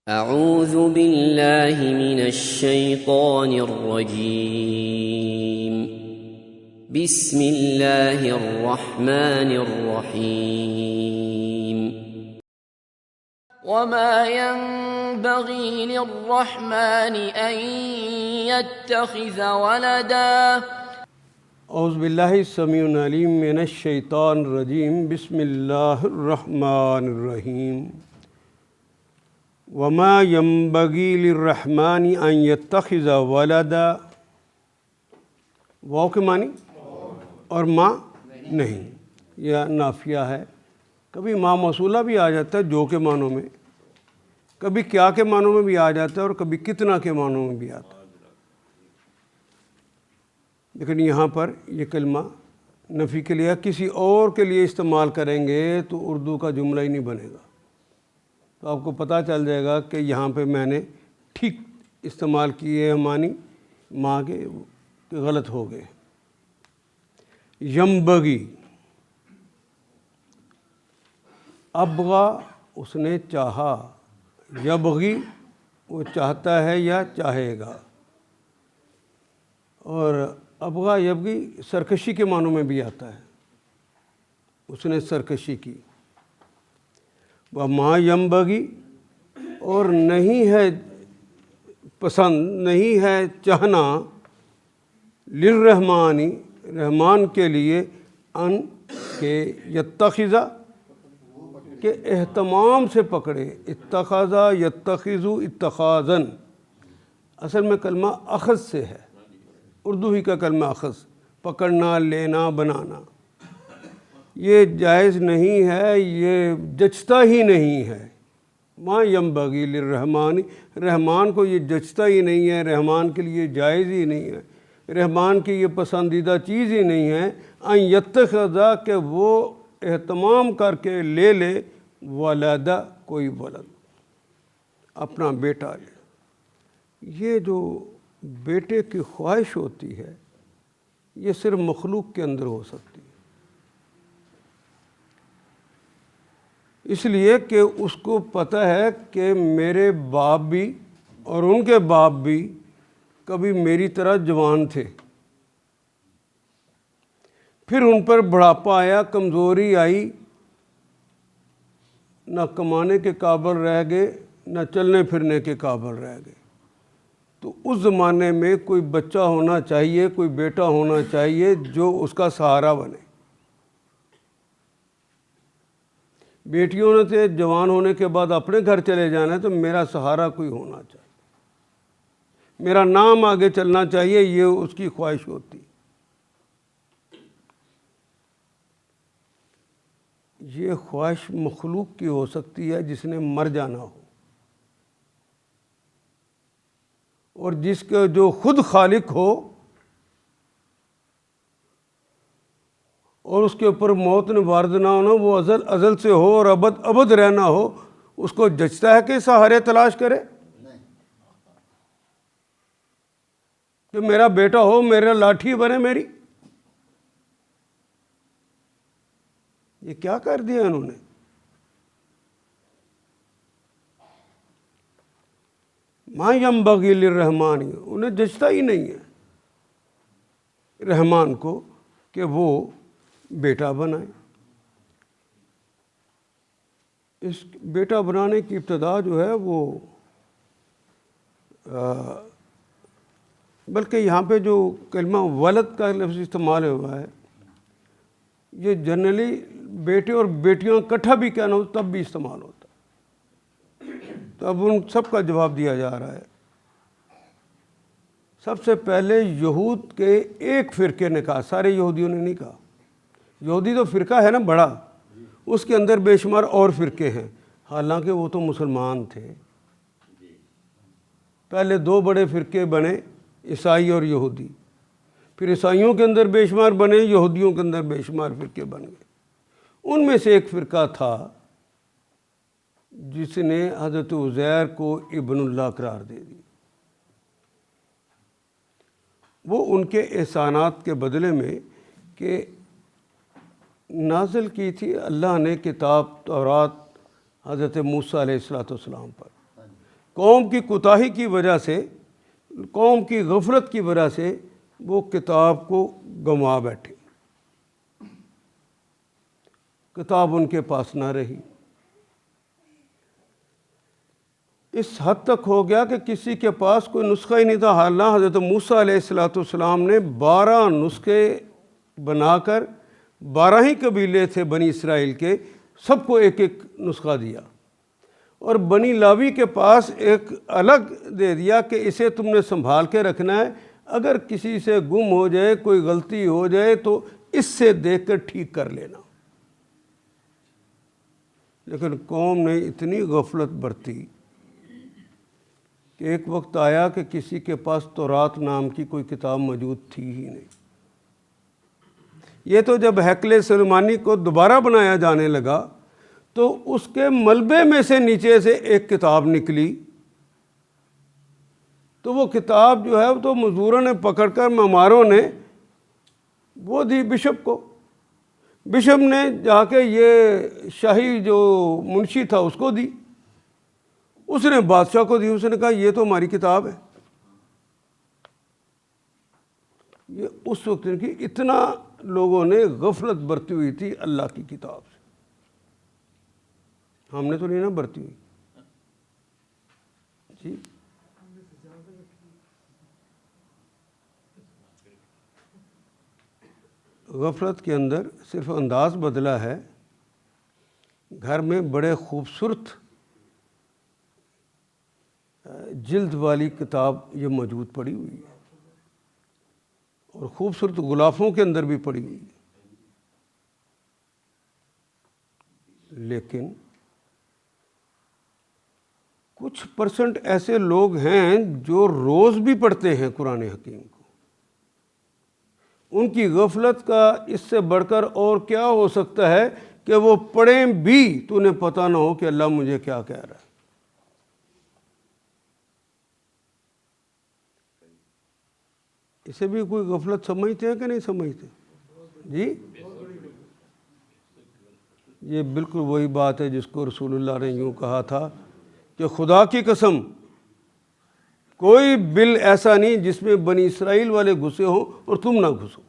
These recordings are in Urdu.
اعوذ باللہ من الشیطان الرجیم بسم اللہ الرحمن الرحیم وما ينبغي للرحمن أن يتخذ ولدا اعوذ باللہ السمیع العلیم من الشیطان الرجیم بسم اللہ الرحمن الرحیم وما ينبغي للرحمن ان يتخذ ولدا، واو کے معنی اور ما نہیں، یہ نافیہ ہے۔ کبھی ما موصولہ بھی آ جاتا ہے جو کے معنوں میں، کبھی کیا کے معنوں میں بھی آ جاتا ہے اور کبھی کتنا کے معنوں میں بھی آتا ہے، لیکن یہاں پر یہ کلمہ نفی کے لیے کسی اور کے لیے استعمال کریں گے تو اردو کا جملہ ہی نہیں بنے گا، تو آپ کو پتہ چل جائے گا کہ یہاں پہ میں نے ٹھیک استعمال کیے ہیں معنی ماں کے غلط ہو گئے۔ یمبغی، ابغا اس نے چاہا، یبغی وہ چاہتا ہے یا چاہے گا، اور ابغا یبغی سرکشی کے معنوں میں بھی آتا ہے، اس نے سرکشی کی۔ وما ينبغي، اور نہیں ہے پسند، نہیں ہے چاہنا، للرحمن رحمان کے لیے، ان کہ یتخذ کہ اہتمام سے پکڑے، اتخذ یتخذ اتخاذا، اصل میں کلمہ اخذ سے ہے، اردو ہی کا کلمہ اخذ، پکڑنا، لینا، بنانا، یہ جائز نہیں ہے، یہ جچتا ہی نہیں ہے۔ ما ینبغی للرحمن، رحمان کو یہ جچتا ہی نہیں ہے، رحمان کے لیے جائز ہی نہیں ہے، رحمان کی یہ پسندیدہ چیز ہی نہیں ہے، ان یتخذ کہ وہ اہتمام کر کے لے لے، ولدا کوئی ولد، اپنا بیٹا لے۔ یہ جو بیٹے کی خواہش ہوتی ہے یہ صرف مخلوق کے اندر ہو سکتی ہے، اس لیے کہ اس کو پتہ ہے کہ میرے باپ بھی اور ان کے باپ بھی کبھی میری طرح جوان تھے، پھر ان پر بڑھاپا آیا، کمزوری آئی، نہ کمانے کے قابل رہ گئے نہ چلنے پھرنے کے قابل رہ گئے، تو اس زمانے میں کوئی بچہ ہونا چاہیے، کوئی بیٹا ہونا چاہیے جو اس کا سہارا بنے۔ بیٹیوں نے سے جوان ہونے کے بعد اپنے گھر چلے جانا ہے، تو میرا سہارا کوئی ہونا چاہیے، میرا نام آگے چلنا چاہیے، یہ اس کی خواہش ہوتی۔ یہ خواہش مخلوق کی ہو سکتی ہے جس نے مر جانا ہو، اور جس کا جو خود خالق ہو اور اس کے اوپر موت نے وارد نہ ہونا، وہ ازل سے ہو اور ابد رہنا ہو، اس کو جچتا ہے کہ سہارے تلاش کرے کہ میرا بیٹا ہو، میرا لاٹھی بنے میری؟ یہ کیا کر دیا انہوں نے؟ ما ینبغی للرحمن، انہیں جچتا ہی نہیں ہے رحمان کو کہ وہ بیٹا بنائے۔ اس بیٹا بنانے کی ابتدا جو ہے وہ بلکہ یہاں پہ جو کلمہ ولد کا لفظ استعمال ہوا ہے، یہ جنرلی بیٹے اور بیٹیاں اکٹھا بھی کہنا ہو تب بھی استعمال ہوتا ہے، تو اب ان سب کا جواب دیا جا رہا ہے۔ سب سے پہلے یہود کے ایک فرقے نے کہا، سارے یہودیوں نے نہیں کہا، یہودی تو فرقہ ہے نا بڑا، اس کے اندر بے شمار اور فرقے ہیں، حالانکہ وہ تو مسلمان تھے۔ پہلے دو بڑے فرقے بنے، عیسائی اور یہودی، پھر عیسائیوں کے اندر بے شمار بنے، یہودیوں کے اندر بے شمار فرقے بن گئے۔ ان میں سے ایک فرقہ تھا جس نے حضرت عزیر کو ابن اللہ قرار دے دی، وہ ان کے احسانات کے بدلے میں کہ نازل کی تھی اللہ نے کتاب تورات حضرت موسیٰ علیہ السلام پر، قوم کی کوتاہی کی وجہ سے، قوم کی غفلت کی وجہ سے وہ کتاب کو گنوا بیٹھے، کتاب ان کے پاس نہ رہی۔ اس حد تک ہو گیا کہ کسی کے پاس کوئی نسخہ ہی نہیں تھا۔ حالانکہ حضرت موسیٰ علیہ السلام نے 12 نسخے بنا کر 12 ہی قبیلے تھے بنی اسرائیل کے، سب کو ایک ایک نسخہ دیا، اور بنی لاوی کے پاس ایک الگ دے دیا کہ اسے تم نے سنبھال کے رکھنا ہے، اگر کسی سے گم ہو جائے، کوئی غلطی ہو جائے تو اس سے دیکھ کر ٹھیک کر لینا۔ لیکن قوم نے اتنی غفلت برتی کہ ایک وقت آیا کہ کسی کے پاس تورات نام کی کوئی کتاب موجود تھی ہی نہیں۔ یہ تو جب ہیکل سلیمانی کو دوبارہ بنایا جانے لگا تو اس کے ملبے میں سے نیچے سے ایک کتاب نکلی، تو وہ کتاب جو ہے وہ تو مزدوروں نے پکڑ کر، معماروں نے وہ دی بشپ کو۔ بشپ نے جا کے یہ شاہی جو منشی تھا اس کو دی، اس نے بادشاہ کو دی، اس نے کہا یہ تو ہماری کتاب ہے۔ یہ اس وقت کی اتنا لوگوں نے غفلت برتی ہوئی تھی اللہ کی کتاب سے، ہم نے تو نہیں نا برتی ہوئی جی۔ غفلت کے اندر صرف انداز بدلا ہے، گھر میں بڑے خوبصورت جلد والی کتاب یہ موجود پڑی ہوئی ہے، اور خوبصورت غلافوں کے اندر بھی پڑی ہوئی ہے، لیکن کچھ پرسنٹ ایسے لوگ ہیں جو روز بھی پڑھتے ہیں قرآن حکیم کو۔ ان کی غفلت کا اس سے بڑھ کر اور کیا ہو سکتا ہے کہ وہ پڑھیں بھی تو انہیں پتہ نہ ہو کہ اللہ مجھے کیا کہہ رہا ہے۔ اسے بھی کوئی غفلت سمجھتے ہیں کہ نہیں سمجھتے جی؟ یہ بالکل وہی بات ہے جس کو رسول اللہ نے یوں کہا تھا کہ خدا کی قسم کوئی بل ایسا نہیں جس میں بنی اسرائیل والے گھسے ہوں اور تم نہ گھسو۔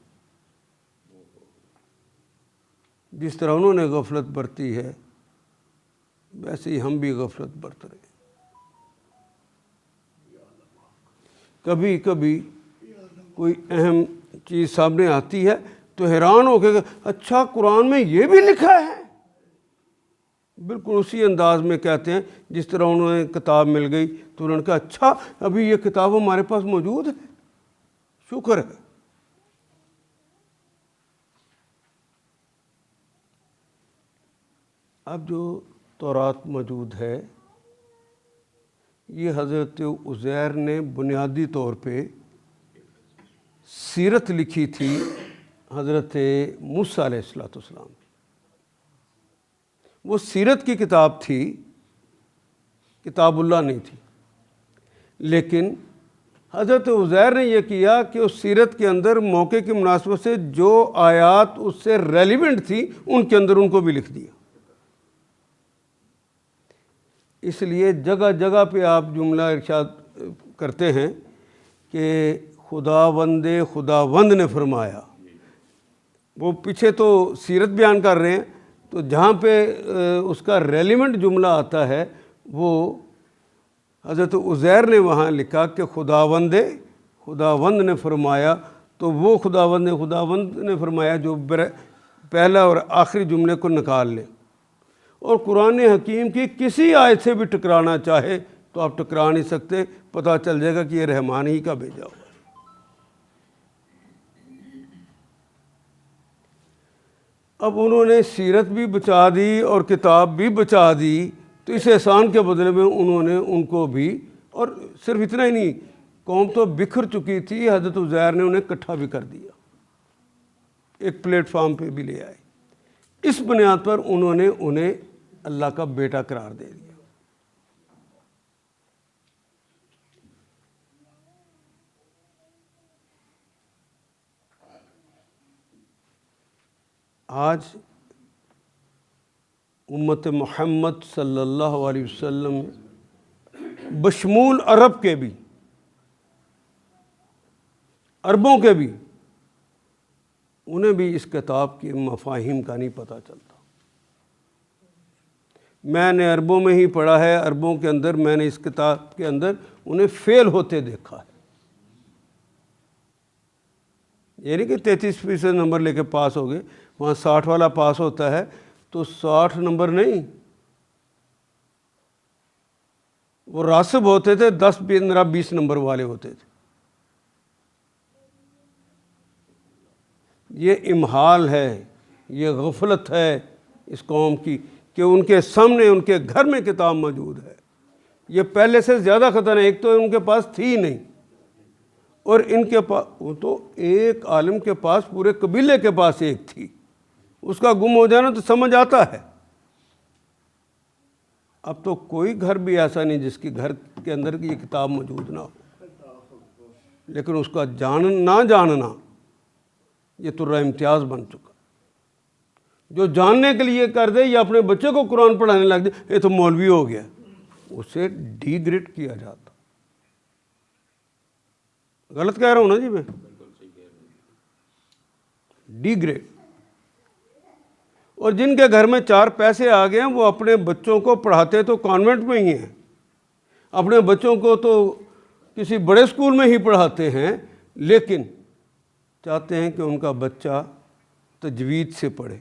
جس طرح انہوں نے غفلت برتی ہے ویسے ہی ہم بھی غفلت برت رہے ہیں۔ کبھی کبھی کوئی اہم چیز سامنے آتی ہے تو حیران ہو کے اچھا قرآن میں یہ بھی لکھا ہے، بالکل اسی انداز میں کہتے ہیں جس طرح انہوں نے کتاب مل گئی تو انہوں نے کہا اچھا ابھی یہ کتاب ہمارے پاس موجود ہے، شکر ہے۔ اب جو تورات موجود ہے یہ حضرت عزیر نے بنیادی طور پہ سیرت لکھی تھی حضرت موسیٰ علیہ السلام۔ وہ سیرت کی کتاب تھی، کتاب اللہ نہیں تھی، لیکن حضرت عزیر نے یہ کیا کہ اس سیرت کے اندر موقع کی مناسبت سے جو آیات اس سے ریلیونٹ تھی ان کے اندر ان کو بھی لکھ دیا۔ اس لیے جگہ جگہ پہ آپ جملہ ارشاد کرتے ہیں کہ خداوند نے فرمایا۔ وہ پیچھے تو سیرت بیان کر رہے ہیں، تو جہاں پہ اس کا ریلیونٹ جملہ آتا ہے وہ حضرت عزیر نے وہاں لکھا کہ خداوند نے فرمایا، تو وہ خداوند نے فرمایا جو پہلا اور آخری جملے کو نکال لے، اور قرآن حکیم کی کسی آیت سے بھی ٹکرانا چاہے تو آپ ٹکرا نہیں سکتے، پتہ چل جائے گا کہ یہ رحمان ہی کا بھیجا ہوا ہے۔ اب انہوں نے سیرت بھی بچا دی اور کتاب بھی بچا دی، تو اس احسان کے بدلے میں انہوں نے ان کو بھی، اور صرف اتنا ہی نہیں، قوم تو بکھر چکی تھی، حضرت عزیر نے انہیں اکٹھا بھی کر دیا، ایک پلیٹ فارم پہ بھی لے آئے۔ اس بنیاد پر انہوں نے انہیں اللہ کا بیٹا قرار دے دیا۔ آج امت محمد صلی اللہ علیہ وسلم بشمول عرب کے بھی، عربوں کے بھی، انہیں بھی اس کتاب کے مفاہیم کا نہیں پتہ چلتا۔ میں نے عربوں میں ہی پڑھا ہے، عربوں کے اندر میں نے اس کتاب کے اندر انہیں فیل ہوتے دیکھا ہے۔ یہ نہیں کہ 33% نمبر لے کے پاس ہو گئے، وہاں 60 والا پاس ہوتا ہے تو 60 نمبر نہیں، وہ راسب ہوتے تھے، 10 15 20 نمبر والے ہوتے تھے۔ یہ امحال ہے، یہ غفلت ہے اس قوم کی کہ ان کے سامنے ان کے گھر میں کتاب موجود ہے۔ یہ پہلے سے زیادہ خطرہ ہے، ایک تو ان کے پاس تھی نہیں، اور ان کے پاس، وہ تو ایک عالم کے پاس پورے قبیلے کے پاس ایک تھی، اس کا گم ہو جانا تو سمجھ آتا ہے۔ اب تو کوئی گھر بھی ایسا نہیں جس کی گھر کے اندر یہ کتاب موجود نہ ہو، لیکن اس کا نہ جاننا یہ ترہ امتیاز بن چکا۔ جو جاننے کے لیے کر دے یا اپنے بچے کو قرآن پڑھانے لگ جائے، یہ تو مولوی ہو گیا، اسے ڈی گریڈ کیا جاتا۔ غلط کہہ رہا ہوں نا جی میں؟ D grade. اور جن کے گھر میں 4 پیسے آ گئے ہیں وہ اپنے بچوں کو پڑھاتے تو کانوینٹ میں ہی ہیں، اپنے بچوں کو تو کسی بڑے اسکول میں ہی پڑھاتے ہیں، لیکن چاہتے ہیں کہ ان کا بچہ تجوید سے پڑھے،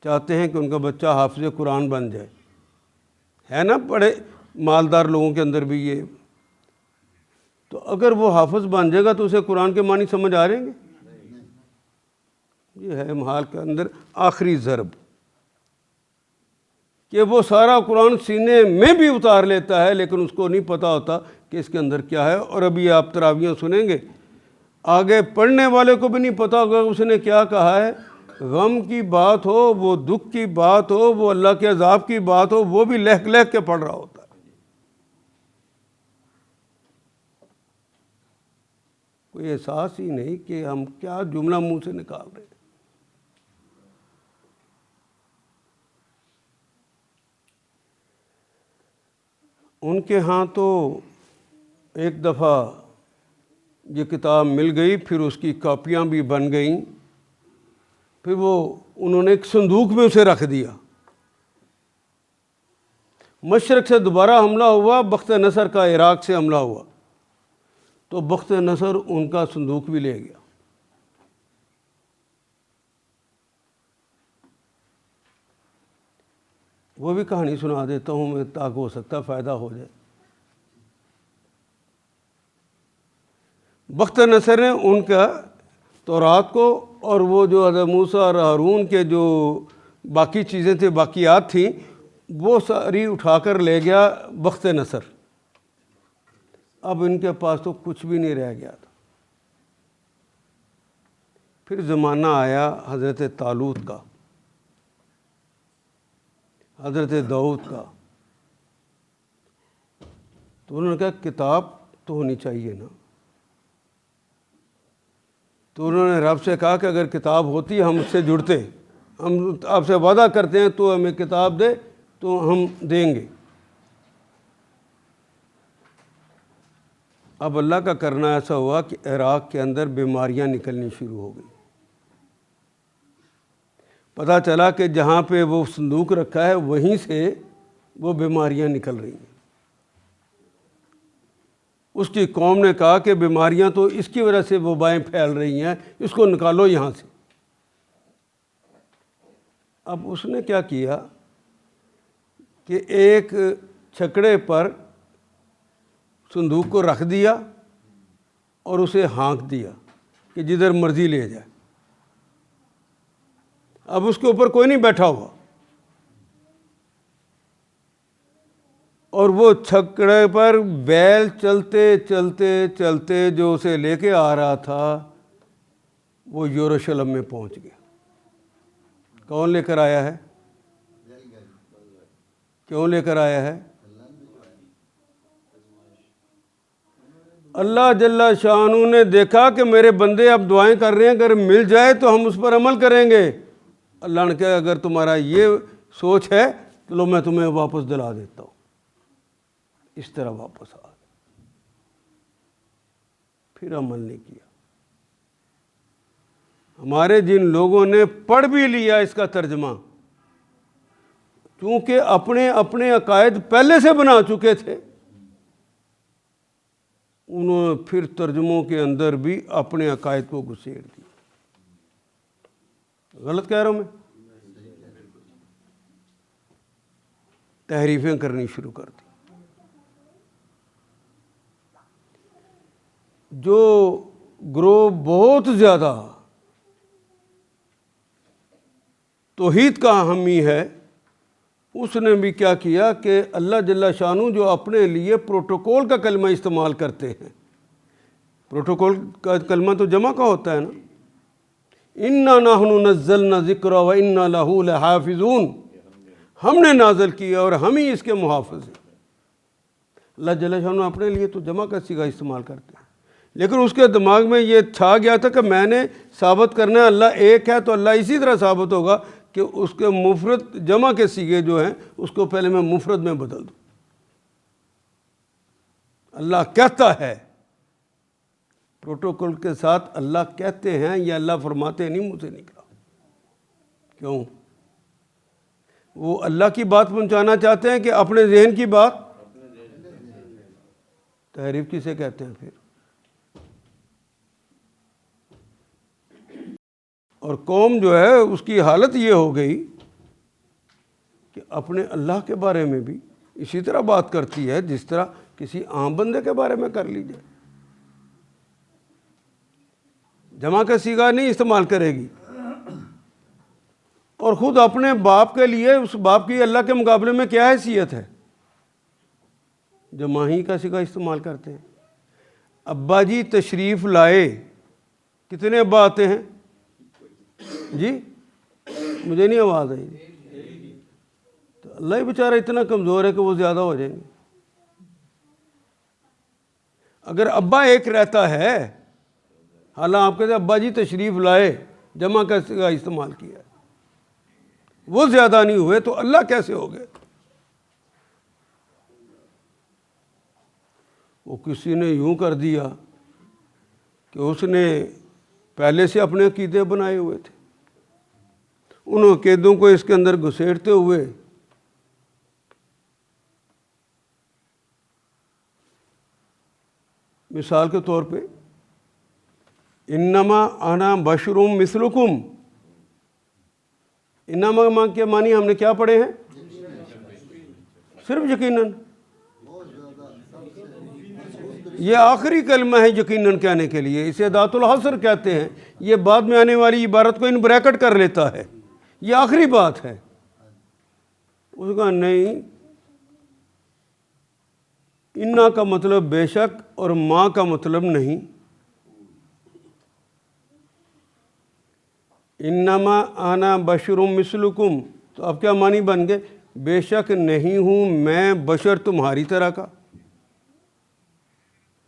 چاہتے ہیں کہ ان کا بچہ حافظ قرآن بن جائے۔ ہے نا بڑے مالدار لوگوں کے اندر بھی یہ؟ تو اگر وہ حافظ بن جائے گا تو اسے قرآن کے معنی سمجھ آ رہیں گے؟ یہ ہے امحال کے اندر آخری ضرب، کہ وہ سارا قرآن سینے میں بھی اتار لیتا ہے لیکن اس کو نہیں پتہ ہوتا کہ اس کے اندر کیا ہے۔ اور ابھی آپ تراویحیں سنیں گے، آگے پڑھنے والے کو بھی نہیں پتہ ہوگا اس نے کیا کہا ہے۔ غم کی بات ہو، وہ دکھ کی بات ہو، وہ اللہ کے عذاب کی بات ہو، وہ بھی لہک لہک کے پڑھ رہا ہوتا ہے۔ کوئی احساس ہی نہیں کہ ہم کیا جملہ منہ سے نکال رہے ہیں۔ ان کے ہاں تو ایک دفعہ یہ کتاب مل گئی، پھر اس کی کاپیاں بھی بن گئیں، پھر وہ انہوں نے ایک صندوق میں اسے رکھ دیا۔ مشرق سے دوبارہ حملہ ہوا، بخت نصر کا عراق سے حملہ ہوا تو بخت نصر ان کا صندوق بھی لے گیا۔ وہ بھی کہانی سنا دیتا ہوں میں تاکہ ہو سکتا فائدہ ہو جائے۔ بخت نصر نے ان کا تورات کو اور وہ جو حضرت موسیٰ اور ہارون کے جو باقی چیزیں تھیں، باقیات تھیں، وہ ساری اٹھا کر لے گیا بخت نصر۔ اب ان کے پاس تو کچھ بھی نہیں رہ گیا تھا۔ پھر زمانہ آیا حضرت طالوت کا، حضرت داؤد کا، تو انہوں نے کہا کتاب تو ہونی چاہیے نا۔ تو انہوں نے رب سے کہا کہ اگر کتاب ہوتی ہم اس سے جڑتے، ہم آپ سے وعدہ کرتے ہیں تو ہمیں کتاب دے تو ہم دیں گے۔ اب اللہ کا کرنا ایسا ہوا کہ عراق کے اندر بیماریاں نکلنی شروع ہو گئی۔ پتہ چلا کہ جہاں پہ وہ صندوق رکھا ہے وہیں سے وہ بیماریاں نکل رہی ہیں۔ اس کی قوم نے کہا کہ بیماریاں تو اس کی وجہ سے وبائیں پھیل رہی ہیں، اس کو نکالو یہاں سے۔ اب اس نے کیا کیا کہ ایک چھکڑے پر صندوق کو رکھ دیا اور اسے ہانک دیا کہ جدھر مرضی لے جائے۔ اب اس کے اوپر کوئی نہیں بیٹھا ہوا، اور وہ چھکڑے پر بیل چلتے چلتے چلتے جو اسے لے کے آ رہا تھا وہ یروشلم میں پہنچ گیا۔ کون لے کر آیا ہے؟ کیوں لے کر آیا ہے؟ اللہ جل شانہ نے دیکھا کہ میرے بندے اب دعائیں کر رہے ہیں، اگر مل جائے تو ہم اس پر عمل کریں گے۔ اللہ نے کہا اگر تمہارا یہ سوچ ہے تو لو میں تمہیں واپس دلا دیتا ہوں۔ اس طرح واپس آ گئے، پھر عمل نہیں کیا۔ ہمارے جن لوگوں نے پڑھ بھی لیا اس کا ترجمہ، چونکہ اپنے اپنے عقائد پہلے سے بنا چکے تھے، انہوں نے پھر ترجموں کے اندر بھی اپنے عقائد کو گھسیڑ دیا۔ غلط کہہ رہا ہوں میں؟ تحریفیں کرنی شروع کر دی۔ جو گروہ بہت زیادہ توحید کا حامی ہے، اس نے بھی کیا کیا کہ اللہ جل شانہ جو اپنے لیے پروٹوکول کا کلمہ استعمال کرتے ہیں، پروٹوکول کا کلمہ تو جمع کا ہوتا ہے نا، اِنَّا نَحْنُ نَزَّلْنَا الذِّکْرَ وَإِنَّا لَهُ لَحَافِظُونَ، ہم نے نازل کیا اور ہم ہی اس کے محافظ ہیں۔ اللہ جل شانہ اپنے لیے تو جمع کا صیغہ استعمال کرتے ہیں، لیکن اس کے دماغ میں یہ چھا گیا تھا کہ میں نے ثابت کرنا ہے اللہ ایک ہے، تو اللہ اسی طرح ثابت ہوگا کہ اس کے مفرد جمع کے صیغے جو ہیں اس کو پہلے میں مفرد میں بدل دوں۔ اللہ کہتا ہے، پروٹوکول کے ساتھ اللہ کہتے ہیں یا اللہ فرماتے ہیں، نہیں، مجھے نہیں کہا۔ کیوں؟ وہ اللہ کی بات پہنچانا چاہتے ہیں کہ اپنے ذہن کی بات؟ تحریف کسے کہتے ہیں پھر؟ اور قوم جو ہے اس کی حالت یہ ہو گئی کہ اپنے اللہ کے بارے میں بھی اسی طرح بات کرتی ہے جس طرح کسی عام بندے کے بارے میں کر لیجیے، جمع کا صیغہ نہیں استعمال کرے گی، اور خود اپنے باپ کے لیے اس باپ کی اللہ کے مقابلے میں کیا حیثیت ہے؟ جمع ہی کا صیغہ استعمال کرتے ہیں۔ ابا جی تشریف لائے، کتنے ابا آتے ہیں جی؟ مجھے نہیں آواز آئی جی۔ تو اللہ ہی بیچارہ اتنا کمزور ہے کہ وہ زیادہ ہو جائیں گے۔ اگر ابا ایک رہتا ہے، حالانکہ آپ کہتے ہیں ابا جی تشریف لائے، جمع کا صیغہ استعمال کیا ہے، وہ زیادہ نہیں ہوئے تو اللہ کیسے ہو گئے؟ وہ کسی نے یوں کر دیا کہ اس نے پہلے سے اپنے عقیدے بنائے ہوئے تھے، ان عقیدوں کو اس کے اندر گھسیڑتے ہوئے مثال کے طور پہ انما انا بشر مثلکم، انما کے معنی ہم نے کیا پڑھے ہیں؟ صرف یقیناً، یہ آخری کلمہ ہے یقیناً کہنے کے لیے، اسے ذات الحصر کہتے ہیں۔ یہ بعد میں آنے والی عبارت کو ان بریکٹ کر لیتا ہے، یہ آخری بات ہے۔ اس کا نہیں، انا کا مطلب بے شک اور ما کا مطلب نہیں۔ انما انا بشر مثلکم، تو اب کیا معنی بن گئے؟ بے شک نہیں ہوں میں بشر تمہاری طرح کا،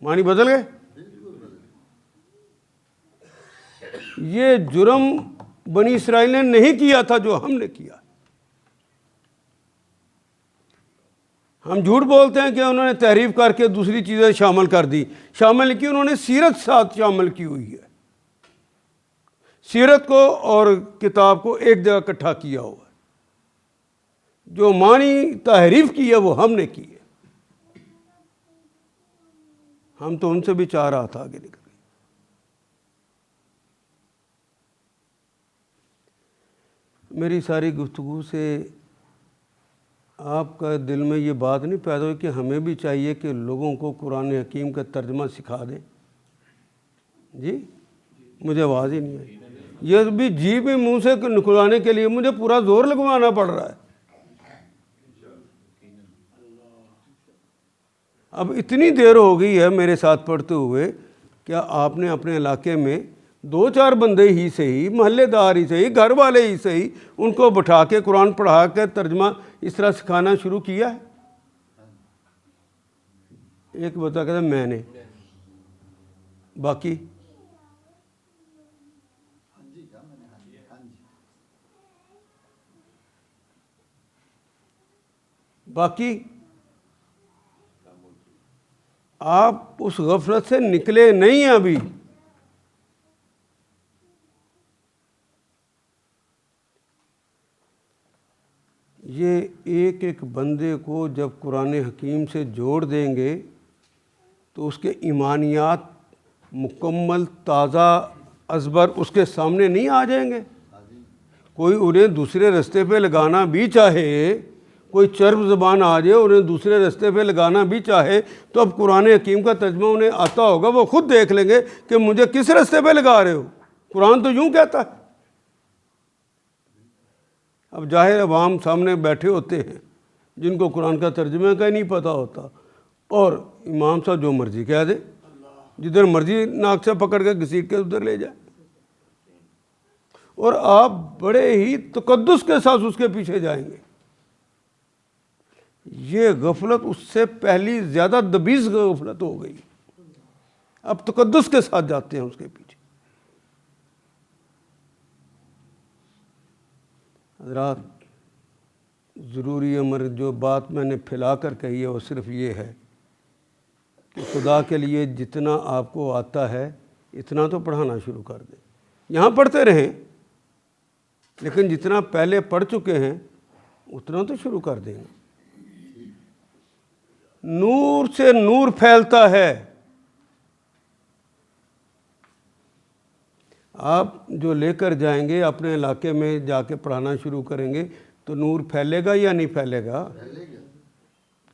معنی بدل گئے۔ یہ جرم بنی اسرائیل نے نہیں کیا تھا جو ہم نے کیا۔ ہم جھوٹ بولتے ہیں کہ انہوں نے تحریف کر کے دوسری چیزیں شامل کر دی، شامل کی انہوں نے سیرت ساتھ شامل کی ہوئی ہے، سیرت کو اور کتاب کو ایک جگہ اکٹھا کیا ہوا ہے۔ جو معنی تحریف کی ہے وہ ہم نے کی ہے، ہم تو ان سے بھی 4 ہاتھ آگے نکل گئے۔ میری ساری گفتگو سے آپ کا دل میں یہ بات نہیں پیدا ہوئی کہ ہمیں بھی چاہیے کہ لوگوں کو قرآن حکیم کا ترجمہ سکھا دیں؟ جی مجھے آواز ہی نہیں آئی۔ یہ بھی جی بھی منہ سے نکلوانے کے لیے مجھے پورا زور لگوانا پڑ رہا ہے۔ اب اتنی دیر ہو گئی ہے میرے ساتھ پڑھتے ہوئے، کیا آپ نے اپنے علاقے میں 2-4 بندے ہی صحیح، محلے دار ہی صحیح، گھر والے ہی صحیح، ان کو بٹھا کے قرآن پڑھا کے ترجمہ اس طرح سکھانا شروع کیا ہے؟ ایک بتا کہتا میں نے، باقی آپ اس غفلت سے نکلے نہیں ہیں ابھی. یہ ایک ایک بندے کو جب قرآن حکیم سے جوڑ دیں گے تو اس کے ایمانیات مکمل تازہ ازبر اس کے سامنے نہیں آ جائیں گے. کوئی انہیں دوسرے رستے پہ لگانا بھی چاہے, کوئی چرب زبان آ جائے انہیں دوسرے رستے پہ لگانا بھی چاہے, تو اب قرآن حکیم کا ترجمہ انہیں آتا ہوگا, وہ خود دیکھ لیں گے کہ مجھے کس رستے پہ لگا رہے ہو. قرآن تو یوں کہتا ہے. اب ظاہر عوام سامنے بیٹھے ہوتے ہیں جن کو قرآن کا ترجمہ کا ہی نہیں پتہ ہوتا, اور امام صاحب جو مرضی کہہ دے, جدھر مرضی ناک سے پکڑ کے گھسیٹ کے ادھر لے جائے, اور آپ بڑے ہی تقدس کے ساتھ اس کے پیچھے جائیں گے. یہ غفلت اس سے پہلی زیادہ دبیز غفلت ہو گئی. اب تقدس کے ساتھ جاتے ہیں اس کے پیچھے. حضرات, ضروری امر جو بات میں نے پھیلا کر کہی ہے وہ صرف یہ ہے کہ خدا کے لیے جتنا آپ کو آتا ہے اتنا تو پڑھانا شروع کر دیں. یہاں پڑھتے رہیں, لیکن جتنا پہلے پڑھ چکے ہیں اتنا تو شروع کر دیں. نور سے نور پھیلتا ہے. آپ جو لے کر جائیں گے اپنے علاقے میں جا کے پڑھانا شروع کریں گے تو نور پھیلے گا یا نہیں پھیلے گا؟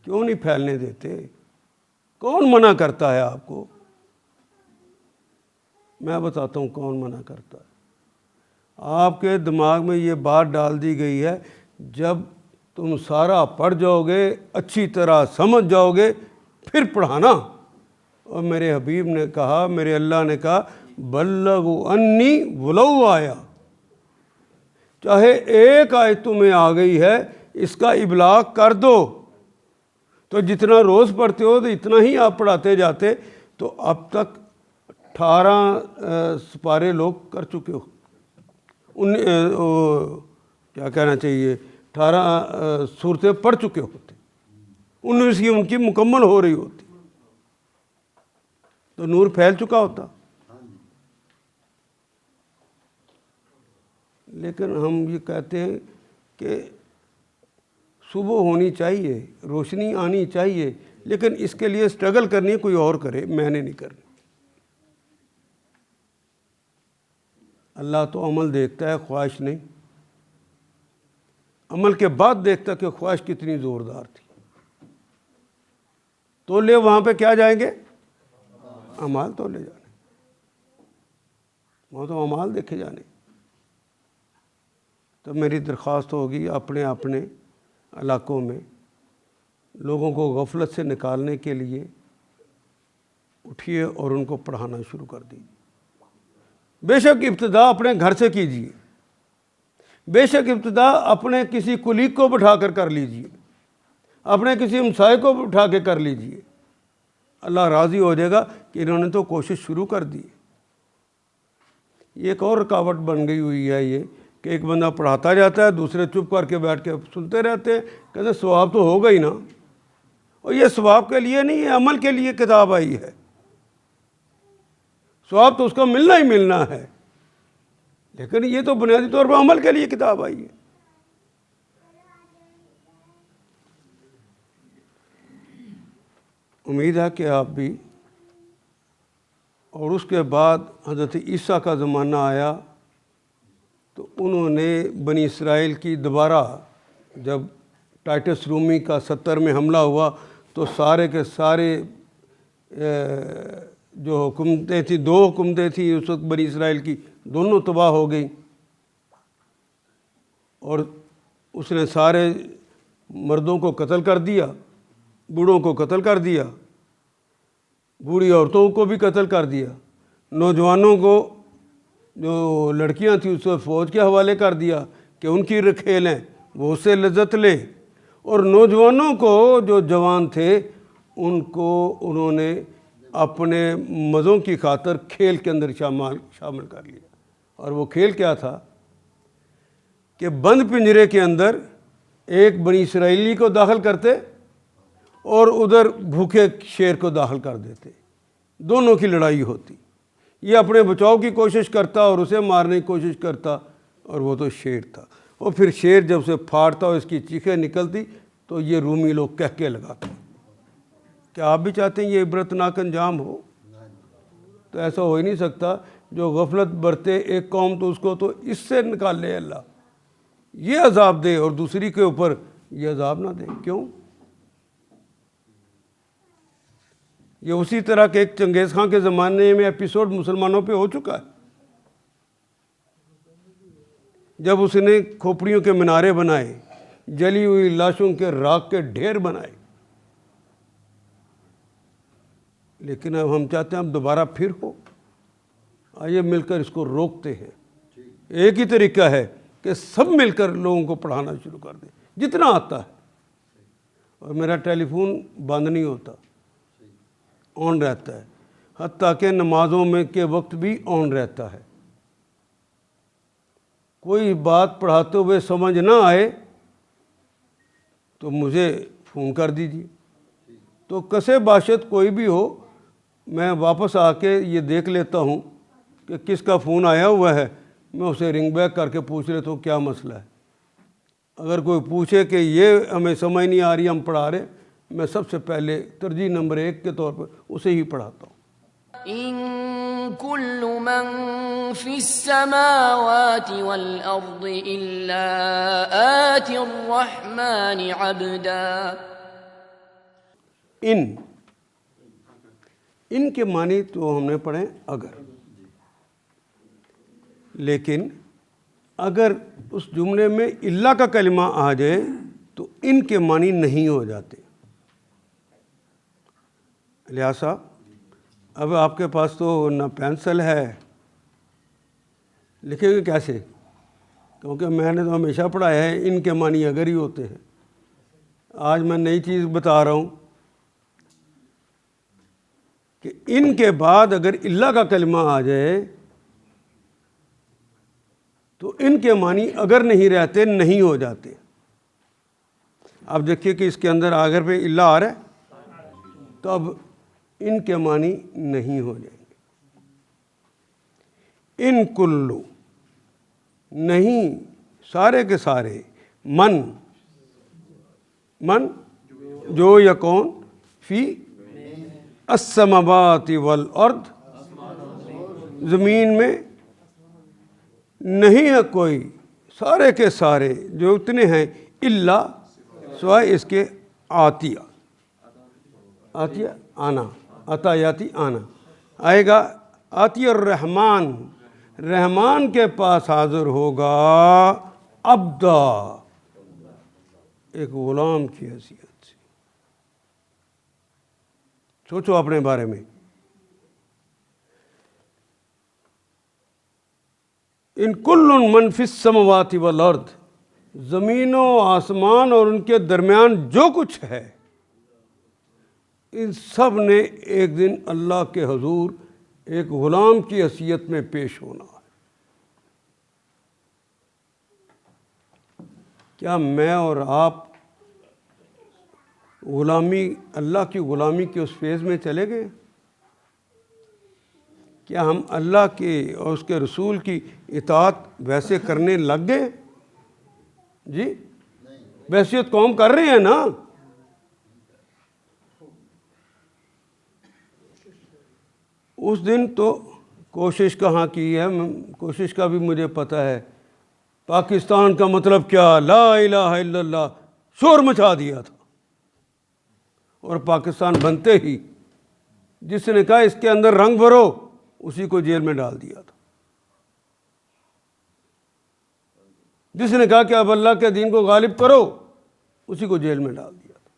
کیوں نہیں پھیلنے دیتے؟ کون منع کرتا ہے آپ کو؟ میں بتاتا ہوں کون منع کرتا ہے. آپ کے دماغ میں یہ بات ڈال دی گئی ہے جب تم سارا پڑھ جاؤ گے, اچھی طرح سمجھ جاؤ گے, پھر پڑھانا. اور میرے حبیب نے کہا, میرے اللہ نے کہا, بلغوا انی ولو آیا, چاہے ایک آیت تمہیں آ گئی ہے اس کا ابلاغ کر دو. تو جتنا روز پڑھتے ہو تو اتنا ہی آپ پڑھاتے جاتے, تو اب تک 18 سپارے لوگ کر چکے ہو. کیا کہنا چاہیے, 18 صورتیں پڑھ چکے ہوتے, 19 ان کی مکمل ہو رہی ہوتی, تو نور پھیل چکا ہوتا. لیکن ہم یہ کہتے ہیں کہ صبح ہونی چاہیے, روشنی آنی چاہیے, لیکن اس کے لیے سٹرگل کرنی ہے, کوئی اور کرے, میں نے نہیں کرنی. اللہ تو عمل دیکھتا ہے, خواہش نہیں. عمل کے بعد دیکھتا کہ خواہش کتنی زوردار تھی. تو لے وہاں پہ کیا جائیں گے؟ اعمال تو لے جانے, وہاں تو اعمال دیکھے جانے. تو میری درخواست ہوگی اپنے اپنے علاقوں میں لوگوں کو غفلت سے نکالنے کے لیے اٹھیے اور ان کو پڑھانا شروع کر دیجیے. بے شک ابتدا اپنے گھر سے کیجیے, بے شک ابتدا اپنے کسی کلیگ کو بٹھا کر لیجیے, اپنے کسی ہمسائے کو بٹھا کے کر لیجیے. اللہ راضی ہو جائے گا کہ انہوں نے تو کوشش شروع کر دی. یہ ایک اور رکاوٹ بن گئی ہوئی ہے یہ کہ ایک بندہ پڑھاتا جاتا ہے, دوسرے چپ کر کے بیٹھ کے سنتے رہتے ہیں, کہتے ہیں ثواب تو ہوگا ہی نا. اور یہ ثواب کے لیے نہیں, یہ عمل کے لیے کتاب آئی ہے. ثواب تو اس کا ملنا ہی ملنا ہے, لیکن یہ تو بنیادی طور پر عمل کے لیے کتاب آئی ہے. امید ہے کہ آپ بھی. اور اس کے بعد حضرت عیسیٰ کا زمانہ آیا تو انہوں نے بنی اسرائیل کی دوبارہ, جب ٹائٹس رومی کا 70 میں حملہ ہوا تو سارے کے سارے جو حکومتیں تھیں, 2 حکومتیں تھیں اس وقت بنی اسرائیل کی, دونوں تباہ ہو گئیں. اور اس نے سارے مردوں کو قتل کر دیا, بوڑھوں کو قتل کر دیا, بوڑھی عورتوں کو بھی قتل کر دیا, نوجوانوں کو جو لڑکیاں تھیں اس کو فوج کے حوالے کر دیا کہ ان کی رکھیلیں وہ اس سے لذت لیں, اور نوجوانوں کو جو جوان تھے ان کو انہوں نے اپنے مزوں کی خاطر کھیل کے اندر شامل کر لیا. اور وہ کھیل کیا تھا کہ بند پنجرے کے اندر ایک بنی اسرائیلی کو داخل کرتے اور ادھر بھوکے شیر کو داخل کر دیتے، دونوں کی لڑائی ہوتی، یہ اپنے بچاؤ کی کوشش کرتا اور اسے مارنے کی کوشش کرتا، اور وہ تو شیر تھا، اور پھر شیر جب اسے پھاڑتا اور اس کی چیخیں نکلتی تو یہ رومی لوگ کہہ کے لگاتے۔ کیا آپ بھی چاہتے ہیں یہ عبرتناک انجام ہو؟ تو ایسا ہو ہی نہیں سکتا، جو غفلت برتے ایک قوم تو اس کو تو اس سے نکال لے اللہ، یہ عذاب دے اور دوسری کے اوپر یہ عذاب نہ دے، کیوں؟ یہ اسی طرح کے ایک چنگیز خان کے زمانے میں ایپیسوڈ مسلمانوں پہ ہو چکا ہے، جب اس نے کھوپڑیوں کے منارے بنائے، جلی ہوئی لاشوں کے راکھ کے ڈھیر بنائے، لیکن اب ہم چاہتے ہیں اب دوبارہ پھر ہو، آئیے مل کر اس کو روکتے ہیں۔ ایک ہی طریقہ ہے کہ سب مل کر لوگوں کو پڑھانا شروع کر دیں جتنا آتا ہے، اور میرا ٹیلی فون بند نہیں ہوتا، آن رہتا ہے، حتیٰ کہ نمازوں میں کے وقت بھی آن رہتا ہے۔ کوئی بات پڑھاتے ہوئے سمجھ نہ آئے تو مجھے فون کر دیجیے، تو کسے باشد کوئی بھی ہو، میں واپس آ کے یہ دیکھ لیتا ہوں کہ کس کا فون آیا ہوا ہے، میں اسے رنگ بیک کر کے پوچھ لیتا ہوں کیا مسئلہ ہے۔ اگر کوئی پوچھے کہ یہ ہمیں سمجھ نہیں آ رہی ہم پڑھا رہے، میں سب سے پہلے ترجیح نمبر 1 کے طور پر اسے ہی پڑھاتا ہوں۔ إن كل من في السماوات والأرض إلا آتي الرحمن عبدا۔ ان کے معنی تو ہم نے پڑھے اگر، لیکن اگر اس جملے میں اللہ کا کلمہ آ جائے تو ان کے معنی نہیں ہو جاتے۔ لہٰذا اب آپ کے پاس تو نہ پینسل ہے، لکھیں گے کیسے؟ کیونکہ میں نے تو ہمیشہ پڑھایا ہے ان کے معنی اگر ہی ہوتے ہیں۔ آج میں نئی چیز بتا رہا ہوں کہ ان کے بعد اگر اللہ کا کلمہ آ جائے تو ان کے معنی اگر نہیں رہتے، نہیں ہو جاتے۔ اب دیکھیے کہ اس کے اندر اگر پہ اللہ آ رہا ہے تو اب ان کے معنی نہیں ہو جائیں گے۔ ان کلو نہیں، سارے کے سارے، من جو یا کون، فی السماوات والارض، زمین میں نہیں ہے کوئی، سارے کے سارے جو اتنے ہیں، الا سوائے اس کے آتیہ آنا، عطا یاتی آنا، آئے گا آتی الرحمن، رحمان کے پاس حاضر ہوگا عبدا، ایک غلام کی حیثیت سے۔ سوچو اپنے بارے میں، ان کل من فی السماوات والارض، زمین و آسمان اور ان کے درمیان جو کچھ ہے، ان سب نے ایک دن اللہ کے حضور ایک غلام کی حیثیت میں پیش ہونا ہے۔ کیا میں اور آپ غلامی، اللہ کی غلامی کے اس فیز میں چلے گئے؟ کیا ہم اللہ کے اور اس کے رسول کی اطاعت ویسے کرنے لگ گئے؟ جی ویسیت قوم کر رہے ہیں نا؟ اس دن تو کوشش کہاں کی ہے، کوشش کا بھی مجھے پتہ ہے۔ پاکستان کا مطلب کیا، لا الہ الا اللہ، شور مچا دیا تھا، اور پاکستان بنتے ہی جس نے کہا اس کے اندر رنگ بھرو، اسی کو جیل میں ڈال دیا تھا۔ جس نے کہا کہ اب اللہ کے دین کو غالب کرو، اسی کو جیل میں ڈال دیا تھا۔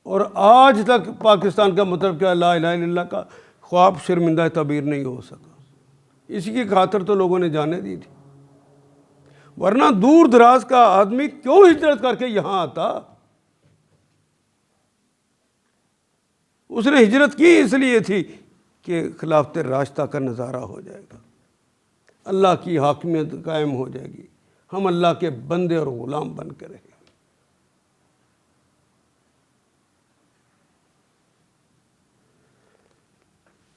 اور آج تک پاکستان کا مطلب کیا، لا الہ الا اللہ کا خواب شرمندہ تعبیر نہیں ہو سکا۔ اسی کی خاطر تو لوگوں نے جانے دی تھی، ورنہ دور دراز کا آدمی کیوں ہجرت کر کے یہاں آتا؟ اس نے ہجرت کی اس لیے تھی کہ خلافت راشدہ کا نظارہ ہو جائے گا، اللہ کی حاکمیت قائم ہو جائے گی، ہم اللہ کے بندے اور غلام بن کے رہے.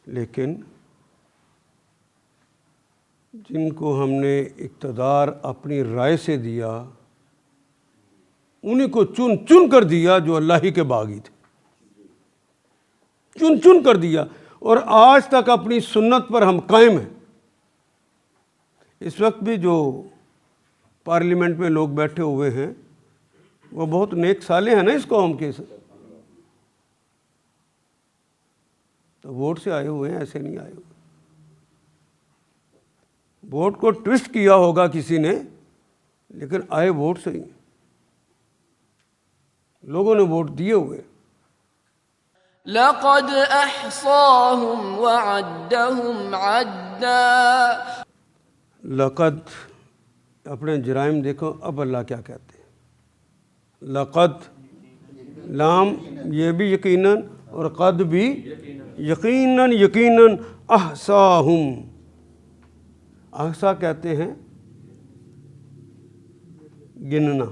لیکن جن کو ہم نے اقتدار اپنی رائے سے دیا انہیں کو چن چن کر دیا جو اللہ ہی کے باغی تھے, چن چن کر دیا, اور آج تک اپنی سنت پر ہم قائم ہیں. اس وقت بھی جو پارلیمنٹ میں لوگ بیٹھے ہوئے ہیں وہ بہت نیک صالح ہیں نا اس قوم کے, تو ووٹ سے آئے ہوئے ہیں, ایسے نہیں آئے ہوئے. ووٹ کو ٹوسٹ کیا ہوگا کسی نے, لیکن آئے ووٹ سے ہی, لوگوں نے ووٹ دیے ہوئے. لقد احصاهم وعدهم عدا. لقد, اپنے جرائم دیکھو. اب اللہ کیا کہتے ہیں, لقد, لام یہ بھی یقیناً اور قد بھی یقیناً, یقیناً احصاہم, احصا کہتے ہیں گننا.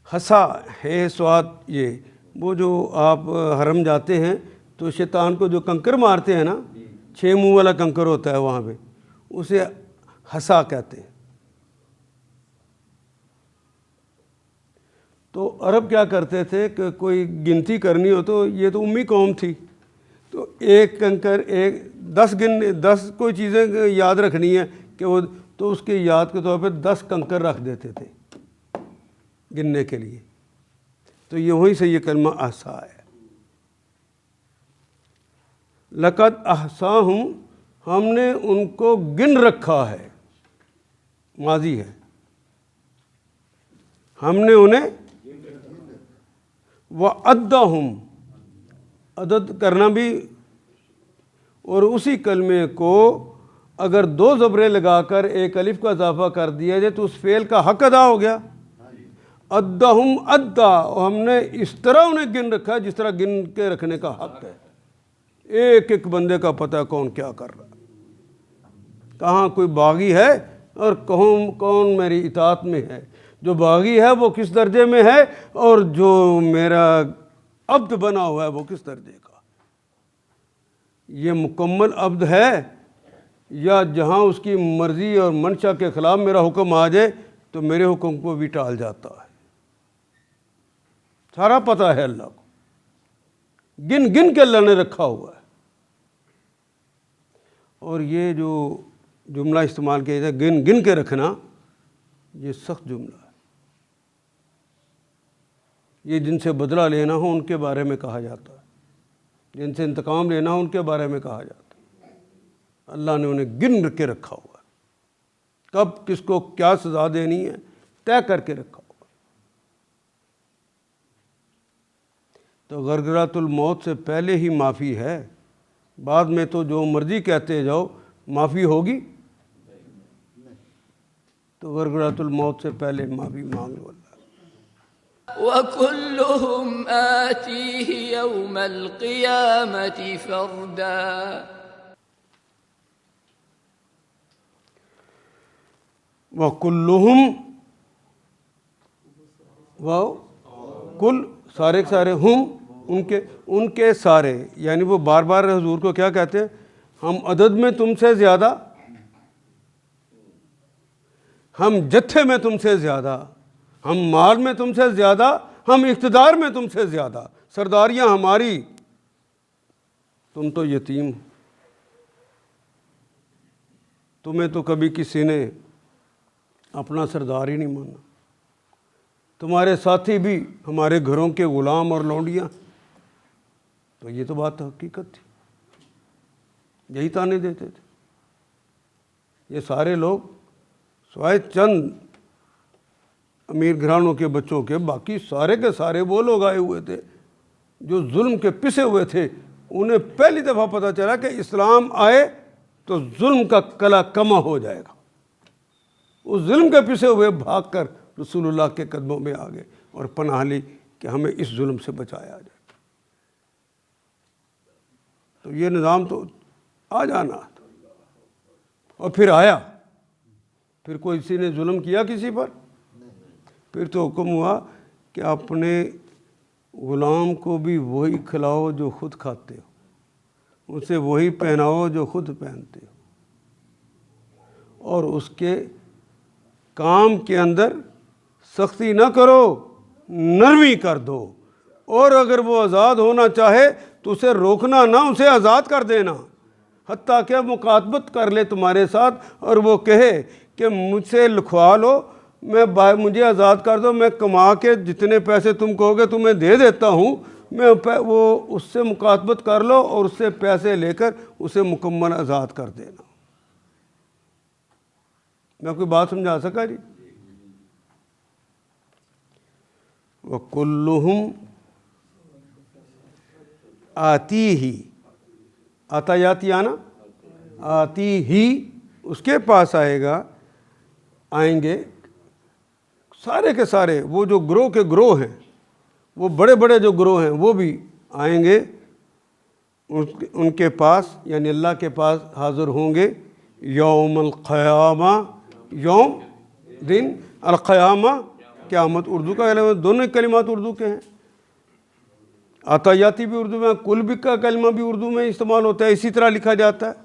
حصا ہے سواد, یہ وہ جو آپ حرم جاتے ہیں تو شیطان کو جو کنکر مارتے ہیں نا, 6 منہ والا کنکر ہوتا ہے وہاں پہ, اسے حصا کہتے ہیں. تو عرب کیا کرتے تھے کہ کوئی گنتی کرنی ہو, تو یہ تو امی قوم تھی, تو ایک کنکر, ایک 10 کوئی چیزیں یاد رکھنی ہے کہ وہ, تو اس کے یاد کے طور پہ 10 کنکر رکھ دیتے تھے گننے کے لیے. تو یہ وہیں سے یہ کلمہ احصا ہے. لقد احصاہم, ہم نے ان کو گن رکھا ہے, ماضی ہے, ہم نے انہیں. وعدہم, عدد کرنا بھی, اور اسی کلمے کو اگر 2 زبریں لگا کر ایک الف کا اضافہ کر دیا جائے تو اس فعل کا حق ادا ہو گیا. عدہم عدا, ہم نے اس طرح انہیں گن رکھا جس طرح گن کے رکھنے کا حق ہے. ایک ایک بندے کا پتہ کون کیا کر رہا, کہاں کوئی باغی ہے اور کون میری اطاعت میں ہے. جو باغی ہے وہ کس درجے میں ہے, اور جو میرا عبد بنا ہوا ہے وہ کس درجے کا. یہ مکمل عبد ہے, یا جہاں اس کی مرضی اور منشا کے خلاف میرا حکم آ جائے تو میرے حکم کو بھی ٹال جاتا ہے. سارا پتہ ہے اللہ کو, گن گن کے اللہ نے رکھا ہوا ہے. اور یہ جو جملہ استعمال کیا جاتا ہے گن گن کے رکھنا, یہ سخت جملہ ہے. یہ جن سے بدلہ لینا ہو ان کے بارے میں کہا جاتا ہے, جن سے انتقام لینا ہو ان کے بارے میں کہا جاتا ہے. اللہ نے انہیں گن کے رکھا ہوا ہے, کب کس کو کیا سزا دینی ہے طے کر کے رکھا ہوا. تو غرغرۃ الموت سے پہلے ہی معافی ہے, بعد میں تو جو مرضی کہتے جاؤ معافی ہوگی. تو غرغرۃ الموت سے پہلے معافی مانگ لو. وَكُلُّهُمْ آتِيهِ يَوْمَ الْقِيَامَةِ فَرْدًا. وَكُلُّهُمْ, کل سارے سارے, ہم ان کے سارے, یعنی وہ بار بار حضور کو کیا کہتے ہیں, ہم عدد میں تم سے زیادہ, ہم جتھے میں تم سے زیادہ, ہم مال میں تم سے زیادہ, ہم اقتدار میں تم سے زیادہ, سرداریاں ہماری, تم تو یتیم, تمہیں تو کبھی کسی نے اپنا سردار ہی نہیں مانا, تمہارے ساتھی بھی ہمارے گھروں کے غلام اور لونڈیاں. تو یہ تو بات حقیقت تھی, یہی تانے دیتے تھے. یہ سارے لوگ سوائے چند امیر گھرانوں کے بچوں کے, باقی سارے کے سارے وہ لوگ آئے ہوئے تھے جو ظلم کے پسے ہوئے تھے. انہیں پہلی دفعہ پتہ چلا کہ اسلام آئے تو ظلم کا کلا کما ہو جائے گا. اس ظلم کے پسے ہوئے بھاگ کر رسول اللہ کے قدموں میں آ گئے اور پناہ لی کہ ہمیں اس ظلم سے بچایا جائے. تو یہ نظام تو آ جانا تھا, اور پھر آیا. پھر کوئی کسی نے ظلم کیا کسی پر؟ پھر تو حکم ہوا کہ اپنے غلام کو بھی وہی کھلاؤ جو خود کھاتے ہو، اسے وہی پہناؤ جو خود پہنتے ہو، اور اس کے کام کے اندر سختی نہ کرو، نرمی کر دو، اور اگر وہ آزاد ہونا چاہے تو اسے روکنا نہ، اسے آزاد کر دینا، حتیٰ کہ مکاتبت کر لے تمہارے ساتھ اور وہ کہے کہ مجھ سے لکھوا لو، مجھے آزاد کر دو، میں کما کے جتنے پیسے تم کہو گے تمہیں دے دیتا ہوں، وہ اس سے مکاتبت کر لو اور اس سے پیسے لے کر اسے مکمل آزاد کر دینا۔ میں کوئی بات سمجھا سکا جی؟ وَكُلُّهُمْ آتِيهِ، آتا یاتی آنا، آتی ہی اس کے پاس آئے گا، آئیں گے سارے کے سارے، وہ جو گروہ کے گروہ ہیں، وہ بڑے بڑے جو گروہ ہیں وہ بھی آئیں گے ان کے پاس، یعنی اللہ کے پاس حاضر ہوں گے یوم القیامہ، یوم دن، القیامہ قیامت اردو کا کلمہ، دونوں کلمات اردو کے ہیں، آتایاتی بھی اردو میں، کل بھی کا کلمہ بھی اردو میں استعمال ہوتا ہے، اسی طرح لکھا جاتا ہے۔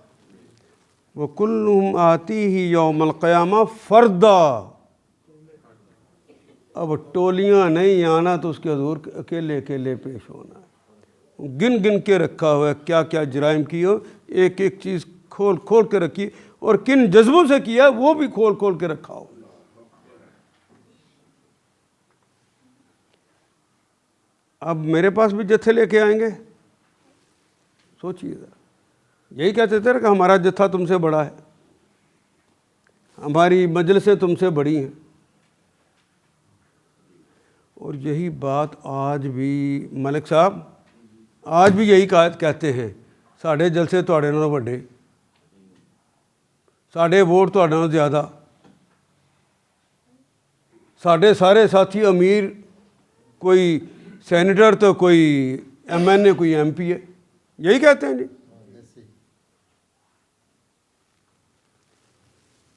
وَكُلُّهُمْ آتِيهِ يَوْمَ الْقِيَامَةِ فَرْدًا، اب ٹولیاں نہیں آنا تو اس کے حضور اکیلے اکیلے پیش ہونا ہے، گن گن کے رکھا ہوا ہے کیا کیا جرائم کی ہو، ایک ایک چیز کھول کھول کے رکھی، اور کن جذبوں سے کیا وہ بھی کھول کھول کے رکھا ہو۔ اب میرے پاس بھی جتھے لے کے آئیں گے، سوچیے ذرا، یہی کہتے تھے کہ ہمارا جتھا تم سے بڑا ہے، ہماری مجلسیں تم سے بڑی ہیں، اور یہی بات آج بھی ملک صاحب آج بھی یہی کہتے ہیں، ساڑھے جلسے تواڈے نالوں وڈے، ساڑھے ووٹ تواڈے نالوں زیادہ، ساڑھے سارے ساتھی امیر، کوئی سینیٹر تو کوئی ایم این اے، کوئی ایم پی ہے، یہی کہتے ہیں جی۔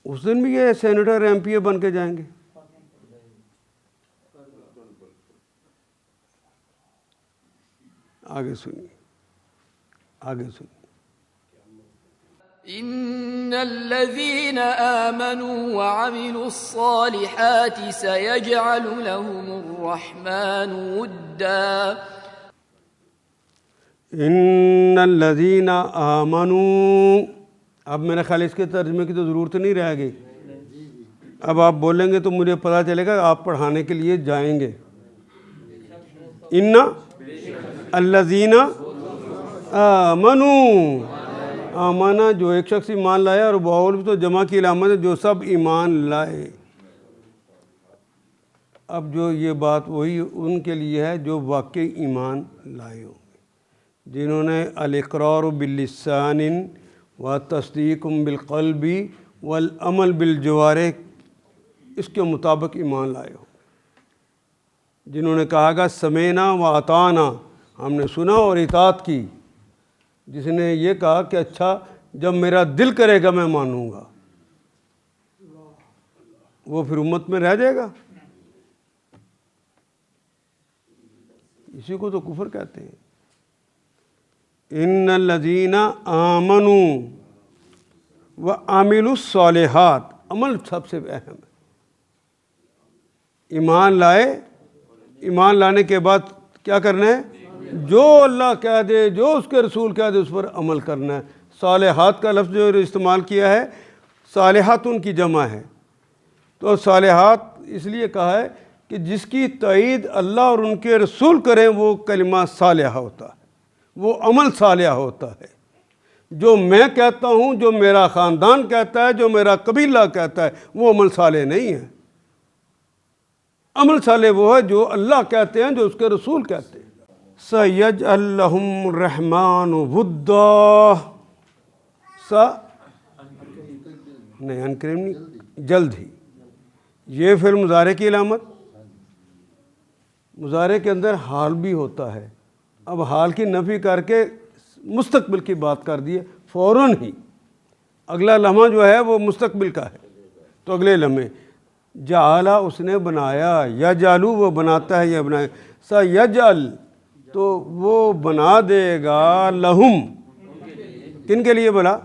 اس دن بھی یہ سینیٹر ایم پی اے بن کے جائیں گے۔ آگے سنیے، آگے سنیے۔ إن الذين آمنوا وعملوا الصالحات سيجعل لهم الرحمن ودا۔ ان الذین آمنوا، اب میرے خیال اس کے ترجمے کی تو ضرورت نہیں رہ گئی، اب آپ بولیں گے تو مجھے پتہ چلے گا آپ پڑھانے کے لیے جائیں گے۔ ان الذین آمنوا، آمانہ جو ایک شخص ایمان لایا، اور باول بھی تو جمع کی علامت ہے، جو سب ایمان لائے۔ اب جو یہ بات وہی ان کے لیے ہے جو واقعی ایمان لائے ہوں گے، جنہوں نے الاقرار باللسان وتصدیق بالقلب والعمل بالجوارح، اس کے مطابق ایمان لائے ہوں، جنہوں نے کہا گا سمینا و اطعنا، ہم نے سنا اور اطاعت کی، جس نے یہ کہا کہ اچھا جب میرا دل کرے گا میں مانوں گا، وہ پھر امت میں رہ جائے گا۔ اسی کو تو کفر کہتے ہیں۔ ان الذین آمنوا وعملوا الصالحات، عمل سب سے اہم ہے۔ ایمان لائے، ایمان لانے کے بعد کیا کرنا ہے؟ جو اللہ کہہ دے، جو اس کے رسول کہہ دے، اس پر عمل کرنا ہے۔ صالحات کا لفظ جو استعمال کیا ہے، صالحات ان کی جمع ہے، تو صالحات اس لیے کہا ہے کہ جس کی تائید اللہ اور ان کے رسول کریں وہ کلمہ صالحہ ہوتا ہے، وہ عمل صالحہ ہوتا ہے۔ جو میں کہتا ہوں، جو میرا خاندان کہتا ہے، جو میرا قبیلہ کہتا ہے، وہ عمل صالح نہیں ہے۔ عمل صالح وہ ہے جو اللہ کہتے ہیں، جو اس کے رسول کہتے ہیں۔ سَيَجْعَلُ لَهُمُ الرَّحْمَنُ وُدًّا، نہیں انقریب نہیں، جلد ہی، یہ فعل مضارع کی علامت، مضارع کے اندر حال بھی ہوتا ہے، اب حال کی نفی کر کے مستقبل کی بات کر دی ہے، فوراً ہی، اگلا لمحہ جو ہے وہ مستقبل کا ہے، تو اگلے لمحے جعلا اس نے بنایا، یجعلو وہ بناتا ہے یا بنائے، سیجعل تو وہ بنا دے گا، لہم کن کے لیے بولا؟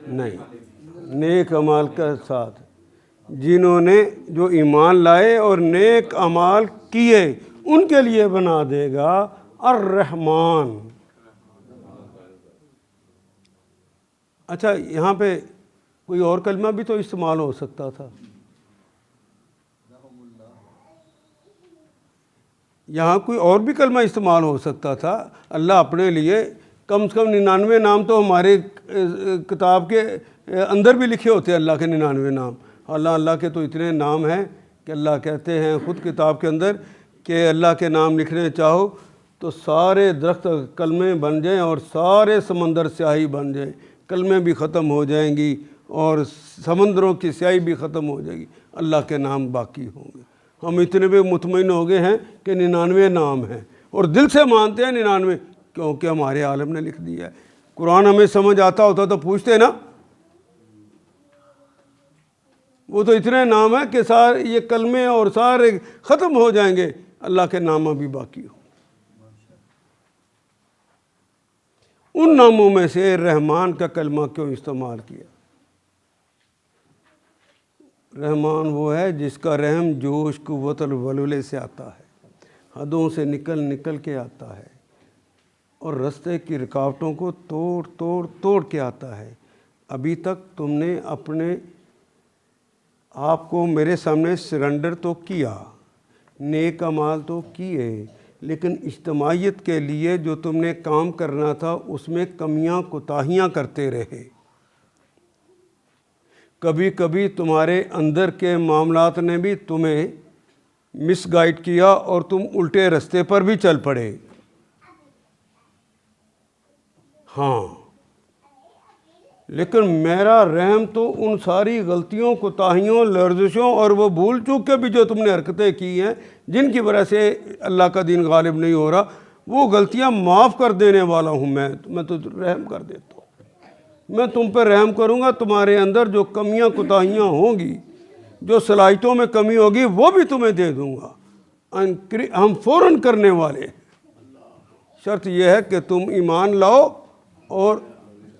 نہیں، نیک اعمال کا ساتھ، جنہوں نے جو ایمان لائے اور نیک اعمال کیے ان کے لیے بنا دے گا الرحمن۔ اچھا یہاں پہ کوئی اور کلمہ بھی تو استعمال ہو سکتا تھا، یہاں کوئی اور بھی کلمہ استعمال ہو سکتا تھا۔ اللہ اپنے لیے کم سے کم 99 نام تو ہمارے کتاب کے اندر بھی لکھے ہوتے ہیں، اللہ کے 99 نام۔ اللہ کے تو اتنے نام ہیں کہ اللہ کہتے ہیں خود کتاب کے اندر کہ اللہ کے نام لکھنے چاہو تو سارے درخت کلمے بن جائیں اور سارے سمندر سیاہی بن جائیں، کلمے بھی ختم ہو جائیں گی اور سمندروں کی سیاہی بھی ختم ہو جائے گی، اللہ کے نام باقی ہوں گے۔ ہم اتنے بھی مطمئن ہو گئے ہیں کہ 99 نام ہیں اور دل سے مانتے ہیں 99، کیونکہ ہمارے عالم نے لکھ دیا ہے۔ قرآن ہمیں سمجھ آتا ہوتا تو پوچھتے نا، وہ تو اتنے نام ہیں کہ سارے یہ کلمے اور سارے ختم ہو جائیں گے، اللہ کے نام بھی باقی ہوں۔ ان ناموں میں سے رحمان کا کلمہ کیوں استعمال کیا؟ رحمان وہ ہے جس کا رحم جوش قوت اور ولولے سے آتا ہے، حدوں سے نکل کے آتا ہے اور رستے کی رکاوٹوں کو توڑ کے آتا ہے۔ ابھی تک تم نے اپنے آپ کو میرے سامنے سرنڈر تو کیا، نیک اعمال تو کیے، لیکن اجتماعیت کے لیے جو تم نے کام کرنا تھا اس میں کمیاں کوتاہیاں کرتے رہے۔ کبھی کبھی تمہارے اندر کے معاملات نے بھی تمہیں مس گائیڈ کیا اور تم الٹے رستے پر بھی چل پڑے۔ ہاں، لیکن میرا رحم تو ان ساری غلطیوں کوتاہیوں لرزشوں اور وہ بھول چوک کے بھی جو تم نے حرکتیں کی ہیں جن کی وجہ سے اللہ کا دین غالب نہیں ہو رہا، وہ غلطیاں معاف کر دینے والا ہوں میں تو رحم کر دیتا ہوں۔ میں تم پہ رحم کروں گا، تمہارے اندر جو کمیاں کوتاہیاں ہوں گی، جو صلاحیتوں میں کمی ہوگی وہ بھی تمہیں دے دوں گا۔ ہم فوراً کرنے والے، شرط یہ ہے کہ تم ایمان لاؤ اور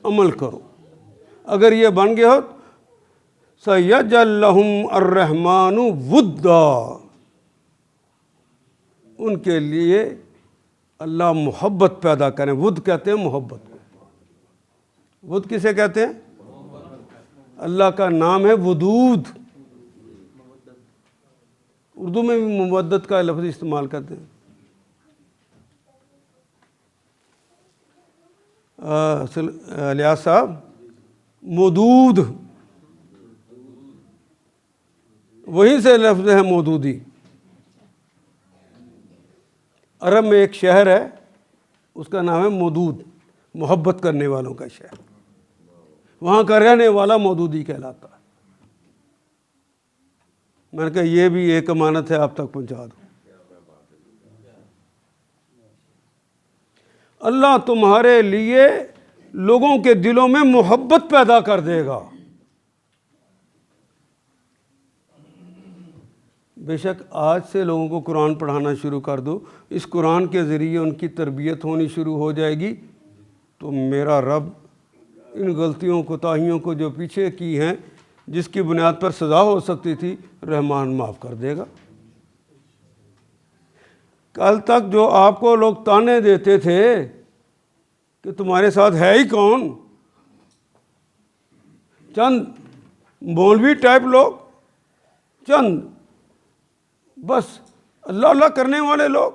عمل کرو۔ اگر یہ بن گئے ہو سَيَجْعَلْ لَهُمْ الرَّحْمَنُ وُدًّا، ان کے لیے اللہ محبت پیدا کریں۔ ود کہتے ہیں محبت کو۔ ود کسے کہتے ہیں؟ اللہ کا نام ہے ودود، اردو میں بھی مودت کا لفظ استعمال کرتے ہیں۔ الیاس صاحب، مودود وہیں سے لفظ ہے مودودی۔ عرب میں ایک شہر ہے اس کا نام ہے مودود، محبت کرنے والوں کا شہر، وہاں کا رہنے والا مودودی کہلاتا ہے۔ میں نے کہا یہ بھی ایک امانت ہے، آپ تک پہنچا دوں۔ اللہ تمہارے لیے لوگوں کے دلوں میں محبت پیدا کر دے گا۔ بے شک آج سے لوگوں کو قرآن پڑھانا شروع کر دو، اس قرآن کے ذریعے ان کی تربیت ہونی شروع ہو جائے گی، تو میرا رب ان غلطیوں کوتاہیوں کو جو پیچھے کی ہیں جس کی بنیاد پر سزا ہو سکتی تھی، رحمان معاف کر دے گا۔ کل تک جو آپ کو لوگ تانے دیتے تھے کہ تمہارے ساتھ ہے ہی کون، چند مولوی ٹائپ لوگ، چند بس اللہ اللہ کرنے والے لوگ،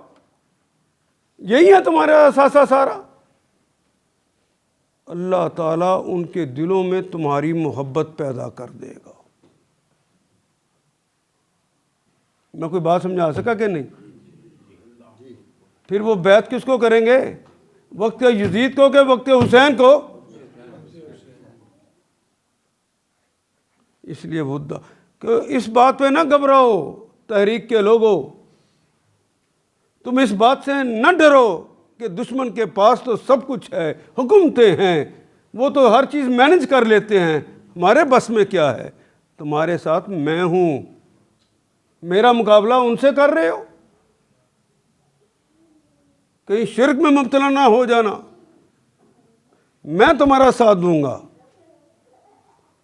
یہی ہے تمہارا اثاثہ سارا، اللہ تعالیٰ ان کے دلوں میں تمہاری محبت پیدا کر دے گا۔ میں کوئی بات سمجھا سکا کہ نہیں؟ پھر وہ بیعت کس کو کریں گے؟ وقت یزید کو کہ وقت حسین کو؟ اس لیے ودا کہ اس بات پہ نہ گھبراؤ تحریک کے لوگوں، تم اس بات سے نہ ڈرو کہ دشمن کے پاس تو سب کچھ ہے، حکومتیں ہیں، وہ تو ہر چیز مینج کر لیتے ہیں، ہمارے بس میں کیا ہے؟ تمہارے ساتھ میں ہوں، میرا مقابلہ ان سے کر رہے ہو، کہیں شرک میں مبتلا نہ ہو جانا، میں تمہارا ساتھ دوں گا۔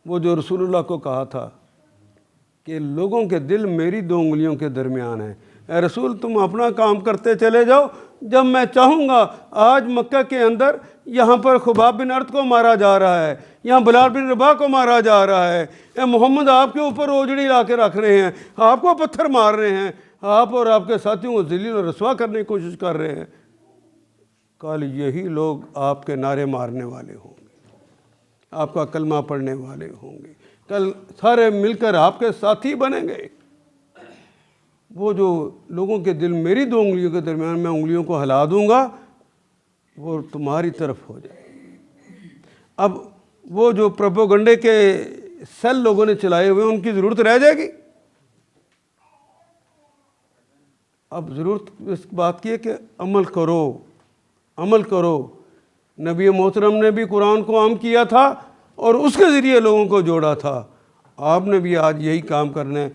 وہ جو رسول اللہ کو کہا تھا کہ لوگوں کے دل میری 2 انگلیوں کے درمیان ہیں، اے رسول تم اپنا کام کرتے چلے جاؤ، جب میں چاہوں گا۔ آج مکہ کے اندر یہاں پر خباب بن ارد کو مارا جا رہا ہے، یہاں بلال بن رباح کو مارا جا رہا ہے، اے محمد آپ کے اوپر اوجڑی لا کے رکھ رہے ہیں، آپ کو پتھر مار رہے ہیں، آپ اور آپ کے ساتھیوں کو ذلیل اور رسوا کرنے کی کوشش کر رہے ہیں۔ کل یہی لوگ آپ کے نعرے مارنے والے ہوں گے، آپ کا کلمہ پڑھنے والے ہوں گے، کل سارے مل کر آپ کے ساتھی بنیں گے۔ وہ جو لوگوں کے دل میری 2 انگلیوں کے درمیان میں انگلیوں کو ہلا دوں گا، وہ تمہاری طرف ہو جائے۔ اب وہ جو پروپیگنڈے کے سیل لوگوں نے چلائے ہوئے ان کی ضرورت رہ جائے گی؟ اب ضرورت اس بات کی ہے کہ عمل کرو، عمل کرو۔ نبی محترم نے بھی قرآن کو عام کیا تھا اور اس کے ذریعے لوگوں کو جوڑا تھا، آپ نے بھی آج یہی کام کرنا ہے،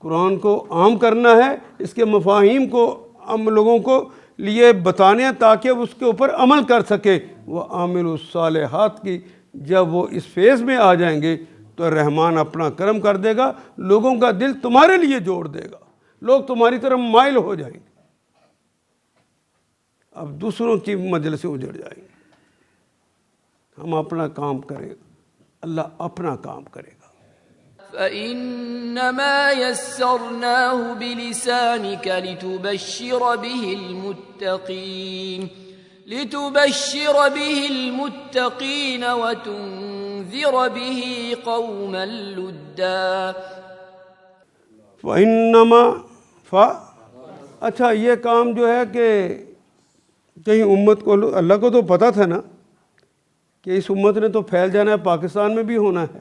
قرآن کو عام کرنا ہے، اس کے مفاہیم کو ہم لوگوں کو لیے بتانے ہیں تاکہ وہ اس کے اوپر عمل کر سکے۔ وہ عامل الصالحات کی جب وہ اس فیز میں آ جائیں گے تو رحمان اپنا کرم کر دے گا، لوگوں کا دل تمہارے لیے جوڑ دے گا، لوگ تمہاری طرف مائل ہو جائیں گے، اب دوسروں کی مجلس سے اجڑ جائیں گے۔ ہم اپنا کام کریں گا، اللہ اپنا کام کرے گا۔ فإنما يسرناه بلسانك لتبشر به المتقين وتنذر به قوما لدا۔ فإنما اچھا یہ کام جو ہے کہ کہیں امت کو، اللہ کو تو پتہ تھا نا کہ اس امت نے تو پھیل جانا ہے، پاکستان میں بھی ہونا ہے،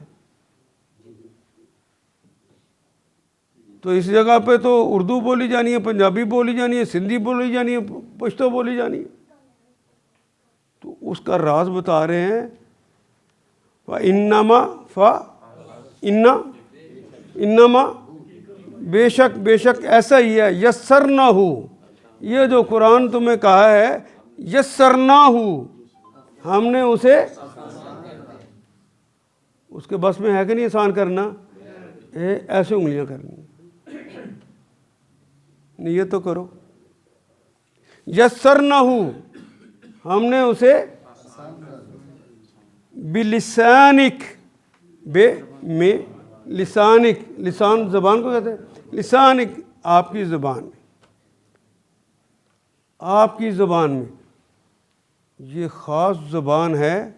تو اس جگہ پہ تو اردو بولی جانی ہے، پنجابی بولی جانی ہے، سندھی بولی جانی ہے، پشتو بولی جانی ہے، تو اس کا راز بتا رہے ہیں۔ انما بے شک ایسا ہی ہے، یسرناہ، یہ جو قرآن تمہیں کہا ہے، یسرناہ، ہم نے اسے، اس کے بس میں ہے کہ نہیں آسان کرنا؟ ایسے انگلیاں کرنی، نیت تو کرو، یسرناہ، ہم نے اسے بلسانک، میں لسانک، لسان زبان کو کہتے ہیں، لسانک آپ کی زبان میں، آپ کی زبان میں، یہ خاص زبان ہے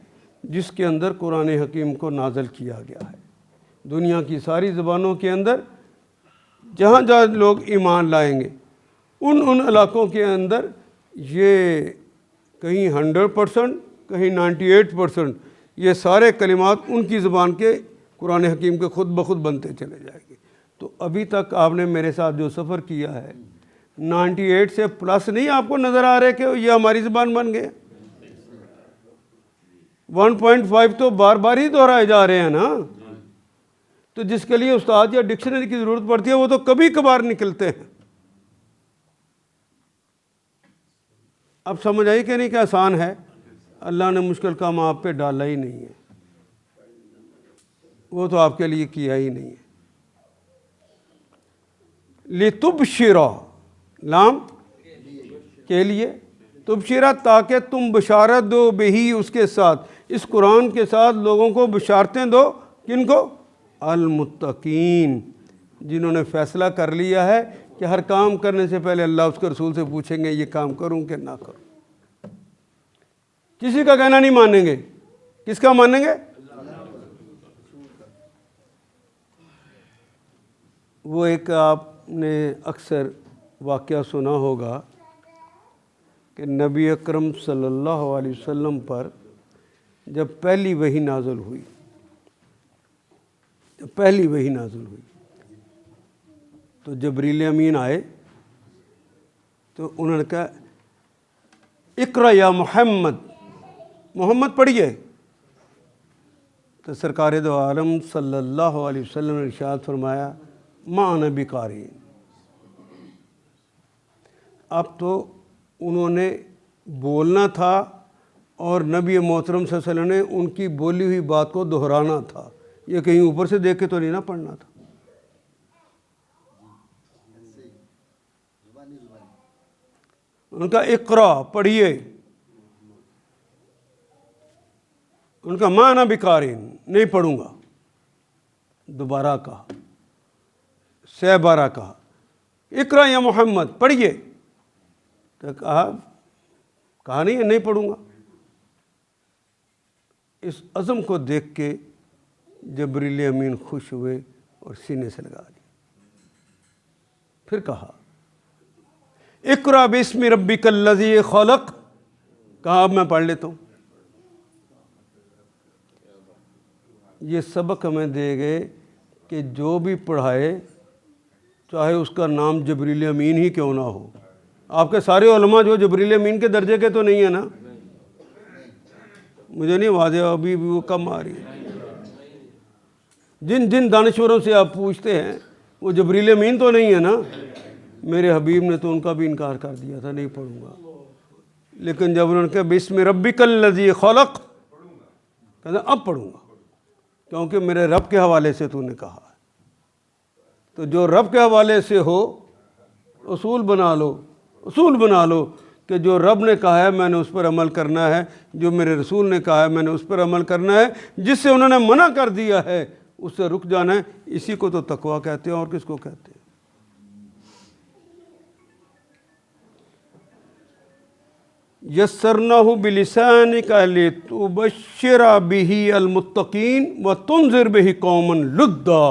جس کے اندر قرآن حکیم کو نازل کیا گیا ہے۔ دنیا کی ساری زبانوں کے اندر جہاں جہاں لوگ ایمان لائیں گے ان علاقوں کے اندر یہ کہیں 100%، کہیں 98%، یہ سارے کلمات ان کی زبان کے قرآن حکیم کے خود بخود بنتے چلے جائیں گے۔ تو ابھی تک آپ نے میرے ساتھ جو سفر کیا ہے، 98 سے پلس نہیں آپ کو نظر آ رہے کہ یہ ہماری زبان بن گئے؟ 1.5 تو بار بار ہی دہرائے جا رہے ہیں نا، تو جس کے لیے استاد یا ڈکشنری کی ضرورت پڑتی ہے وہ تو کبھی کبھار نکلتے ہیں۔ اب سمجھ آئی کہ نہیں کہ آسان ہے؟ اللہ نے مشکل کام آپ پہ ڈالا ہی نہیں ہے، وہ تو آپ کے لیے کیا ہی نہیں ہے۔ لِتُبْشِرَ، لام کے لیے، تبشرہ تاکہ تم بشارت دو، بہی اس کے ساتھ، اس قرآن کے ساتھ لوگوں کو بشارتیں دو، کن کو؟ المتقین، جنہوں نے فیصلہ کر لیا ہے کہ ہر کام کرنے سے پہلے اللہ اس کے رسول سے پوچھیں گے یہ کام کروں کہ نہ کروں، کسی کا کہنا نہیں مانیں گے۔ کس کا مانیں گے؟ وہ ایک آپ نے اکثر واقعہ سنا ہوگا کہ نبی اکرم صلی اللہ علیہ وسلم پر جب پہلی وحی نازل ہوئی، تو جبریل امین آئے تو انہوں نے کہا اقرأ یا محمد، محمد پڑھیے، تو سرکار دو عالم صلی اللہ علیہ وسلم نے ارشاد فرمایا ما انا بقاری. اب تو انہوں نے بولنا تھا اور نبی محترم صلی اللہ علیہ وسلم نے ان کی بولی ہوئی بات کو دہرانا تھا. یہ کہیں اوپر سے دیکھ کے تو نہیں نہ پڑھنا تھا. ان کا اقرا پڑھیے. ان کا ما انا بقارئ نہیں پڑھوں گا. دوبارہ کہا, 6 بارہ کہا اقرا یا محمد پڑھیے. تو کہا نہیں پڑھوں گا. اس عزم کو دیکھ کے جبریل امین خوش ہوئے اور سینے سے لگا دیا. پھر کہا اقرا باسم ربک الذی خلق. کہا اب میں پڑھ لیتا ہوں. یہ سبق ہمیں دے گئے کہ جو بھی پڑھائے چاہے اس کا نام جبریل امین ہی کیوں نہ ہو. آپ کے سارے علماء جو جبریل امین کے درجے کے تو نہیں ہیں نا. مجھے نہیں واضح ابھی بھی وہ کم آ رہی ہے. جن دانشوروں سے آپ پوچھتے ہیں وہ جبریل امین تو نہیں ہے نا. میرے حبیب نے تو ان کا بھی انکار کر دیا تھا نہیں پڑھوں گا. لیکن جب انہوں نے کہا بسم ربک الذی خلق, کہتے اب پڑھوں گا کیونکہ میرے رب کے حوالے سے تو نے کہا ہے. تو جو رب کے حوالے سے ہو اصول بنا لو کہ جو رب نے کہا ہے میں نے اس پر عمل کرنا ہے, جو میرے رسول نے کہا ہے میں نے اس پر عمل کرنا ہے, جس سے انہوں نے منع کر دیا ہے اس سے رک جانا ہے. اسی کو تو تقویٰ کہتے ہیں. اور کس کو کہتے ہیں؟ یسرناہ بلسانک لتبشر بہ المتقین وتنذر بہ قوما لدا.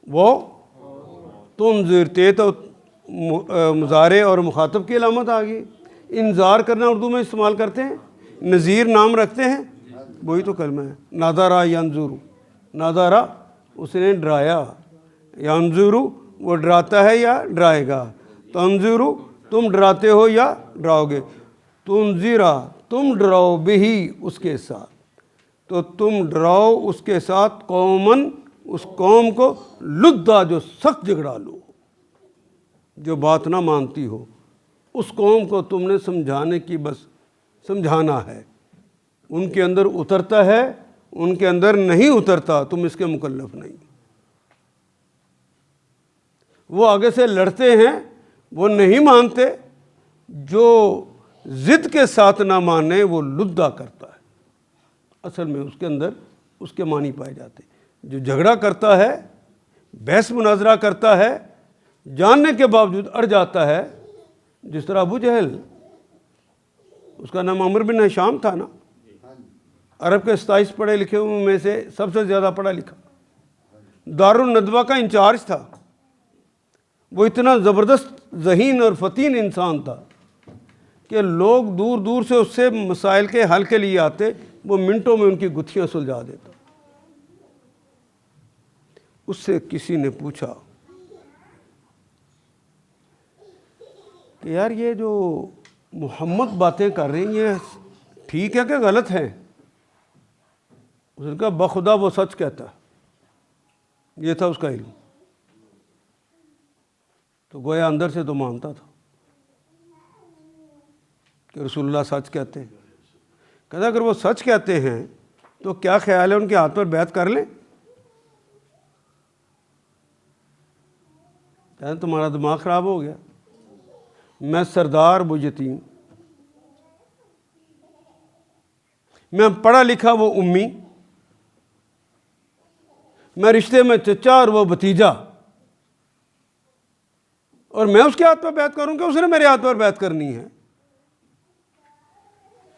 وہ تنذر تے تو مضارع اور مخاطب کی علامت آ گئی. انذار کرنا اردو میں استعمال کرتے ہیں, نذیر نام رکھتے ہیں, وہی تو کلمہ ہے. ناظرہ ینظر, ناظرہ اس نے ڈرایا, ینظر وہ ڈراتا ہے یا ڈرائے گا, تنظر تم ڈراتے ہو یا ڈراؤ گے, تنذرا تم ڈراؤ بھی اس کے ساتھ, تو تم ڈراؤ اس کے ساتھ قومن اس قوم کو لدا جو سخت جھگڑالو, جو بات نہ مانتی ہو. اس قوم کو تم نے سمجھانے کی بس سمجھانا ہے. ان کے اندر اترتا ہے, ان کے اندر نہیں اترتا, تم اس کے مکلف نہیں. وہ آگے سے لڑتے ہیں, وہ نہیں مانتے. جو ضد کے ساتھ نہ مانے وہ لدا کرتا ہے. اصل میں اس کے اندر اس کے معنی پائے جاتے ہیں. جو جھگڑا کرتا ہے, بحث مناظرہ کرتا ہے, جاننے کے باوجود اڑ جاتا ہے, جس طرح ابو جہل, اس کا نام عمر بن ہشام تھا نا, عرب کے 27 پڑھے لکھے میں سے سب سے زیادہ پڑھا لکھا, دارالندوہ کا انچارج تھا. وہ اتنا زبردست ذہین اور فتین انسان تھا کہ لوگ دور دور سے اس سے مسائل کے حل کے لیے آتے, وہ منٹوں میں ان کی گتھیاں سلجھا دیتا. اس سے کسی نے پوچھا کہ یار یہ جو محمد باتیں کر رہی ہیں یہ ٹھیک ہے کہ غلط ہیں؟ اس نے کہا بخدا وہ سچ کہتا ہے. یہ تھا اس کا علم. تو گویا اندر سے تو مانتا تھا کہ رسول اللہ سچ کہتے ہیں. کہتا اگر وہ سچ کہتے ہیں تو کیا خیال ہے ان کے ہاتھ پر بیعت کر لیں؟ کہتا تمہارا دماغ خراب ہو گیا. میں سردار ابو یتیم, میں پڑھا لکھا وہ امی, میں رشتے میں چچا اور وہ بھتیجا, اور میں اس کے ہاتھ پر بیعت کروں کہ اس نے میرے ہاتھ پر بیعت کرنی ہے؟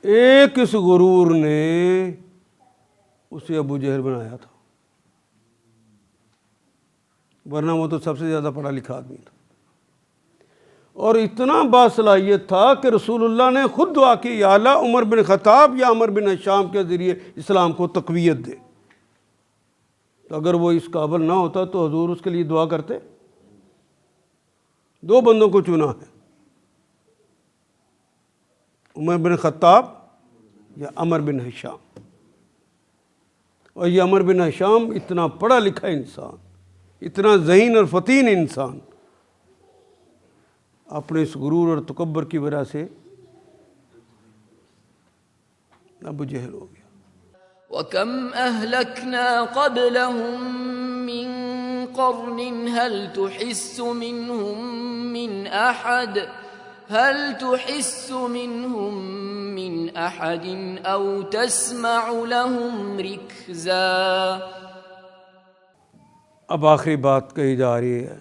ایک اس غرور نے اسے ابو جہل بنایا تھا, ورنہ وہ تو سب سے زیادہ پڑھا لکھا آدمی تھا. اور اتنا باصلاحیت تھا کہ رسول اللہ نے خود دعا کی یا اللہ عمر بن خطاب یا عمر بن ہشام کے ذریعے اسلام کو تقویت دے. تو اگر وہ اس قابل نہ ہوتا تو حضور اس کے لیے دعا کرتے. 2 بندوں کو چنا ہے, عمر بن خطاب یا عمر بن ہشام. اور یہ عمر بن ہشام اتنا پڑھا لکھا انسان، اتنا ذہین اور فطین انسان، اپنے اس غرور اور تکبر کی وجہ سے ابو جہل ہو گیا۔ وَكَمْ أَهْلَكْنَا قَبْلَهُمْ مِنْ قَرْنٍ هَلْ تُحِسُّ مِنْهُمْ مِنْ أَحَدٍ أَوْ تَسْمَعُ لَهُمْ رِكْزًا۔ اب آخری بات کہی جا رہی ہے،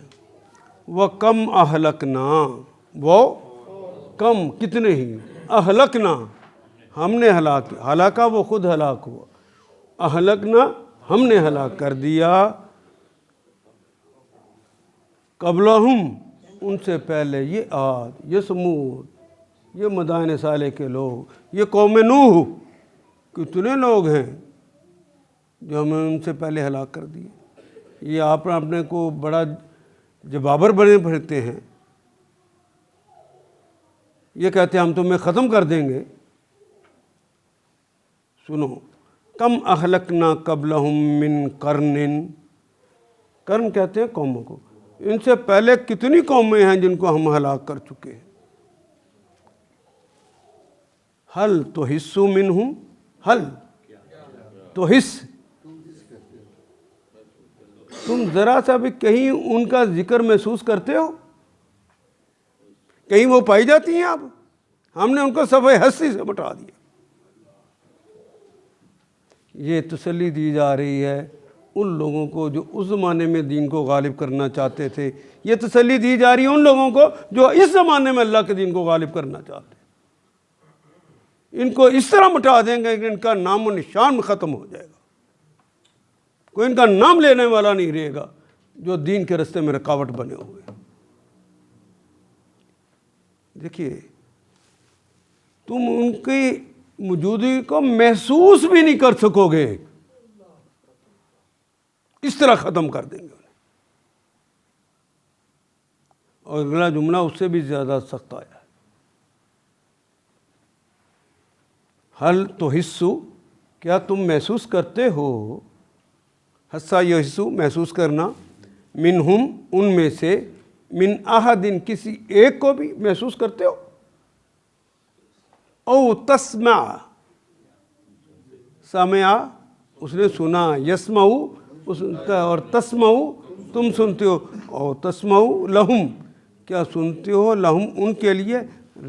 وَكَمْ أَهْلَكْنَا، وہ کم کتنے ہی، اہلکنا ہم نے ہلاک، ہلاکا وہ خود ہلاک ہوا، اہلکنا ہم نے ہلاک کر دیا، قبلہم ان سے پہلے، یہ عاد، یہ سمود، یہ مدائن صالح کے لوگ، یہ قوم نوح، کتنے لوگ ہیں جو ہمیں ان سے پہلے ہلاک کر دیے۔ یہ آپ اپنے کو بڑا جبابر بنے پھرتے ہیں، یہ کہتے ہیں ہم تمہیں ختم کر دیں گے۔ سنو، کم اہلکنا قبلہم من قرن، قرن کہتے ہیں قوموں کو، ان سے پہلے کتنی قومیں ہیں جن کو ہم ہلاک کر چکے ہیں۔ حل تحس منہم، حل تحس، تم ذرا سا بھی کہیں ان کا ذکر محسوس کرتے ہو؟ کہیں وہ پائی جاتی ہیں؟ اب ہم نے ان کو صفحہ ہستی سے مٹا دیا۔ یہ تسلی دی جا رہی ہے ان لوگوں کو جو اس زمانے میں دین کو غالب کرنا چاہتے تھے، یہ تسلی دی جا رہی ہے ان لوگوں کو جو اس زمانے میں اللہ کے دین کو غالب کرنا چاہتے ہیں۔ ان کو اس طرح مٹا دیں گے کہ ان کا نام و نشان ختم ہو جائے گا، کوئی ان کا نام لینے والا نہیں رہے گا جو دین کے راستے میں رکاوٹ بنے ہوئے۔ دیکھیے، تم ان کی موجودگی کو محسوس بھی نہیں کر سکو گے، اس طرح ختم کر دیں گے انہیں۔ اور اگلا جملہ اس سے بھی زیادہ سخت آیا ہے، حل تحسو، کیا تم محسوس کرتے ہو، حسا یحسو محسوس کرنا، منہم ان میں سے، من احدن کسی ایک کو بھی محسوس کرتے ہو، او تسمع، سمع اس نے سنا، یسمع اس کا، اور تسمع تم سنتے ہو، او تسمع لہم کیا سنتے ہو، لہم ان کے لیے،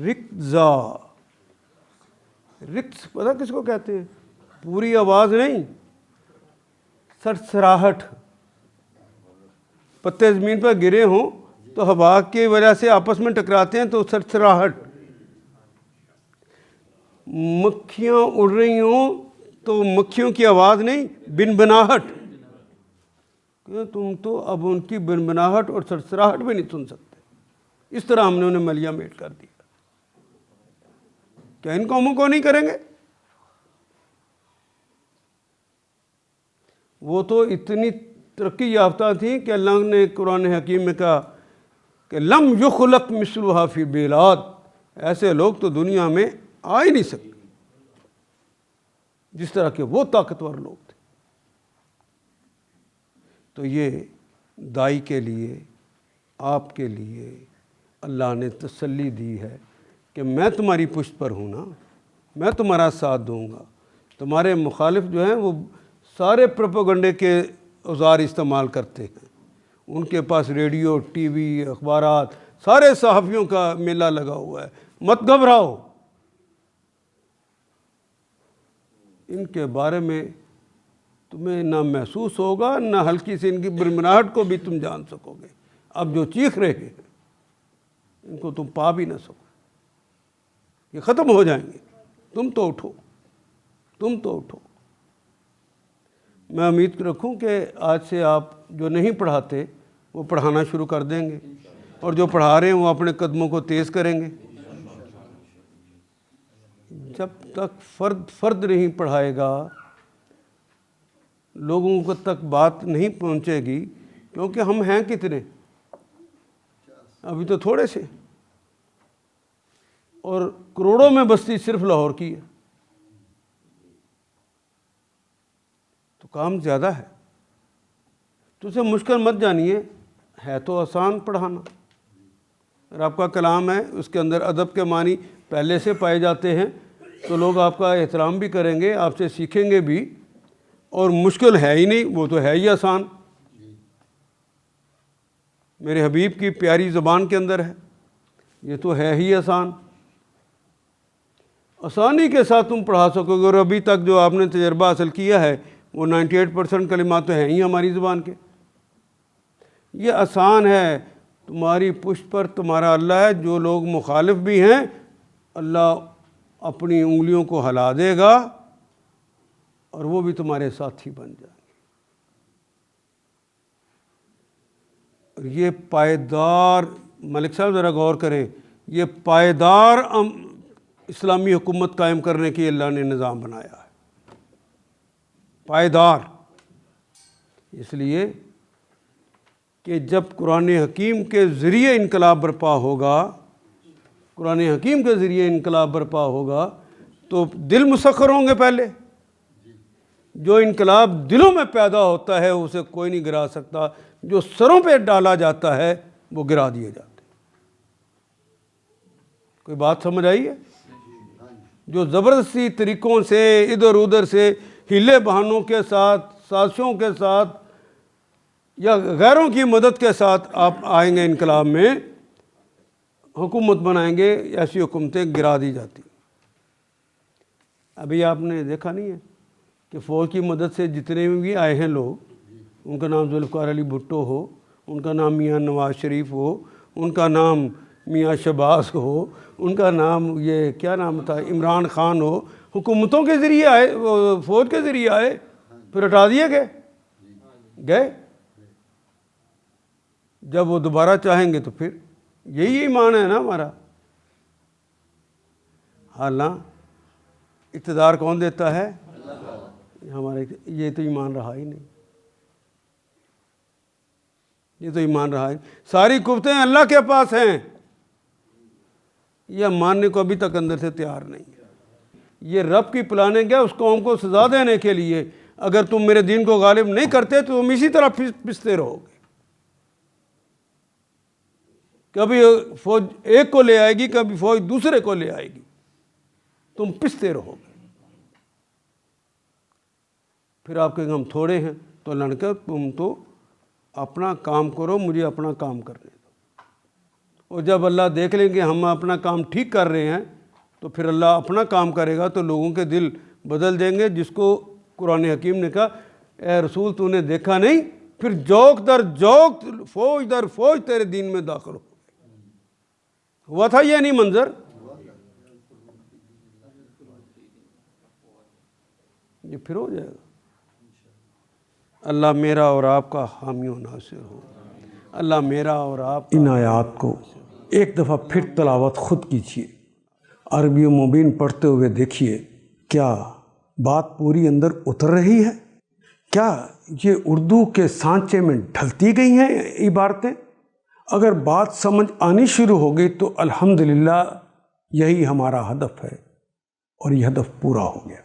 رکزا، رکز پتہ کس کو کہتے ہیں؟ پوری آواز نہیں، سرسراہٹ، پتے زمین پر گرے ہوں تو ہوا کی وجہ سے آپس میں ٹکراتے ہیں تو سرسراہٹ، مکھیاں اڑ رہی ہوں تو مکھیوں کی آواز نہیں، بنبناہٹ، کہ تم تو اب ان کی بنبناہٹ اور سرسراہٹ بھی نہیں سن سکتے۔ اس طرح ہم نے انہیں ملیا میٹ کر دیا۔ کیا ان قوموں کو نہیں کریں گے؟ وہ تو اتنی ترقی یافتہ تھیں کہ اللہ نے قرآن حکیم میں کہا کہ لم یخلق مثلھا فی البلاد، ایسے لوگ تو دنیا میں آ ہی نہیں سکتے جس طرح کے وہ طاقتور لوگ تھے۔ تو یہ دائی کے لیے، آپ کے لیے اللہ نے تسلی دی ہے کہ میں تمہاری پشت پر ہوں نا، میں تمہارا ساتھ دوں گا۔ تمہارے مخالف جو ہیں وہ سارے پروپیگنڈے کے اوزار استعمال کرتے ہیں، ان کے پاس ریڈیو، ٹی وی، اخبارات، سارے صحافیوں کا میلہ لگا ہوا ہے، مت گھبراؤ، ان کے بارے میں تمہیں نہ محسوس ہوگا، نہ ہلکی سے ان کی برمناہٹ کو بھی تم جان سکو گے۔ اب جو چیخ رہے ہیں ان کو تم پا بھی نہ سکو، یہ ختم ہو جائیں گے۔ تم تو اٹھو، تم تو اٹھو۔ میں امید رکھوں کہ آج سے آپ جو نہیں پڑھاتے وہ پڑھانا شروع کر دیں گے، اور جو پڑھا رہے ہیں وہ اپنے قدموں کو تیز کریں گے۔ جب تک فرد نہیں پڑھائے گا، لوگوں کو تک بات نہیں پہنچے گی، کیونکہ ہم ہیں کتنے، ابھی تو تھوڑے سے، اور کروڑوں میں بستی صرف لاہور کی ہے، تو کام زیادہ ہے، تو اسے مشکل مت جانیے، ہے تو آسان پڑھانا۔ اگر آپ کا کلام ہے اس کے اندر ادب کے معنی پہلے سے پائے جاتے ہیں تو لوگ آپ کا احترام بھی کریں گے، آپ سے سیکھیں گے بھی، اور مشکل ہے ہی نہیں، وہ تو ہے ہی آسان، میرے حبیب کی پیاری زبان کے اندر ہے، یہ تو ہے ہی آسان، آسانی کے ساتھ تم پڑھا سکو گے۔ اور ابھی تک جو آپ نے تجربہ حاصل کیا ہے وہ 98% کلمات تو ہیں ہی ہماری زبان کے، یہ آسان ہے۔ تمہاری پشت پر تمہارا اللہ ہے، جو لوگ مخالف بھی ہیں اللہ اپنی انگلیوں کو ہلا دے گا اور وہ بھی تمہارے ساتھی بن جائیں گے۔ اور یہ پائیدار، ملک صاحب ذرا غور کریں، یہ پائیدار اسلامی حکومت قائم کرنے کی اللہ نے نظام بنایا ہے، پائیدار، اس لیے کہ جب قرآن حکیم کے ذریعے انقلاب برپا ہوگا، قرآن حکیم کے ذریعے انقلاب برپا ہوگا تو دل مسخر ہوں گے۔ پہلے جو انقلاب دلوں میں پیدا ہوتا ہے اسے کوئی نہیں گرا سکتا، جو سروں پہ ڈالا جاتا ہے وہ گرا دیے جاتے ہیں۔ کوئی بات سمجھ آئی ہے؟ جو زبردستی طریقوں سے ادھر ادھر سے ہیلے بہانوں کے ساتھ، سازشوں کے ساتھ یا غیروں کی مدد کے ساتھ آپ آئیں گے انقلاب میں، حکومت بنائیں گے، ایسی حکومتیں گرا دی جاتی۔ ابھی آپ نے دیکھا نہیں ہے کہ فوج کی مدد سے جتنے بھی آئے ہیں لوگ، ان کا نام ذوالفقار علی بھٹو ہو، ان کا نام میاں نواز شریف ہو، ان کا نام میاں شہباز ہو، ان کا نام یہ کیا نام تھا عمران خان ہو، حکومتوں کے ذریعے آئے، فوج کے ذریعے آئے، پھر ہٹا دیے گئے۔ جب وہ دوبارہ چاہیں گے تو پھر یہی ایمان ہے نا ہمارا۔ حالانکہ اقتدار کون دیتا ہے؟ ہمارے، یہ تو ایمان رہا ہی نہیں، یہ تو ایمان رہا ہی نہیں۔ ساری قوتیں اللہ کے پاس ہیں، یہ ماننے کو ابھی تک اندر سے تیار نہیں ہے۔ یہ رب کی پلاننگ ہے اس قوم کو سزا دینے کے لیے، اگر تم میرے دین کو غالب نہیں کرتے تو تم اسی طرح پستے رہو گے۔ کبھی فوج ایک کو لے آئے گی، کبھی فوج دوسرے کو لے آئے گی، تم پستے رہو گے۔ پھر آپ کہیں گے ہم تھوڑے ہیں، تو اللہ نے کہا تم تو اپنا کام کرو، مجھے اپنا کام کرنے دو۔ اور جب اللہ دیکھ لیں گے ہم اپنا کام ٹھیک کر رہے ہیں تو پھر اللہ اپنا کام کرے گا، تو لوگوں کے دل بدل دیں گے، جس کو قرآن حکیم نے کہا اے رسول تو نے دیکھا نہیں، پھر جوک در جوک، فوج در فوج تیرے دین میں داخل ہوا تھا یہ نہیں منظر؟ یہ پھر ہو جائے گا۔ اللہ میرا اور آپ کا حامی و ناصر ہو۔ اللہ میرا اور آپ ان آیات کو ایک دفعہ پھر تلاوت خود کیجیے، عربی مبین پڑھتے ہوئے دیکھیے کیا بات پوری اندر اتر رہی ہے، کیا یہ اردو کے سانچے میں ڈھلتی گئی ہیں عبارتیں۔ اگر بات سمجھ آنی شروع ہو گئی تو الحمدللہ یہی ہمارا ہدف ہے، اور یہ ہدف پورا ہو گیا۔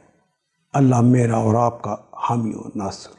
اللہ میرا اور آپ کا حامی و ناصر۔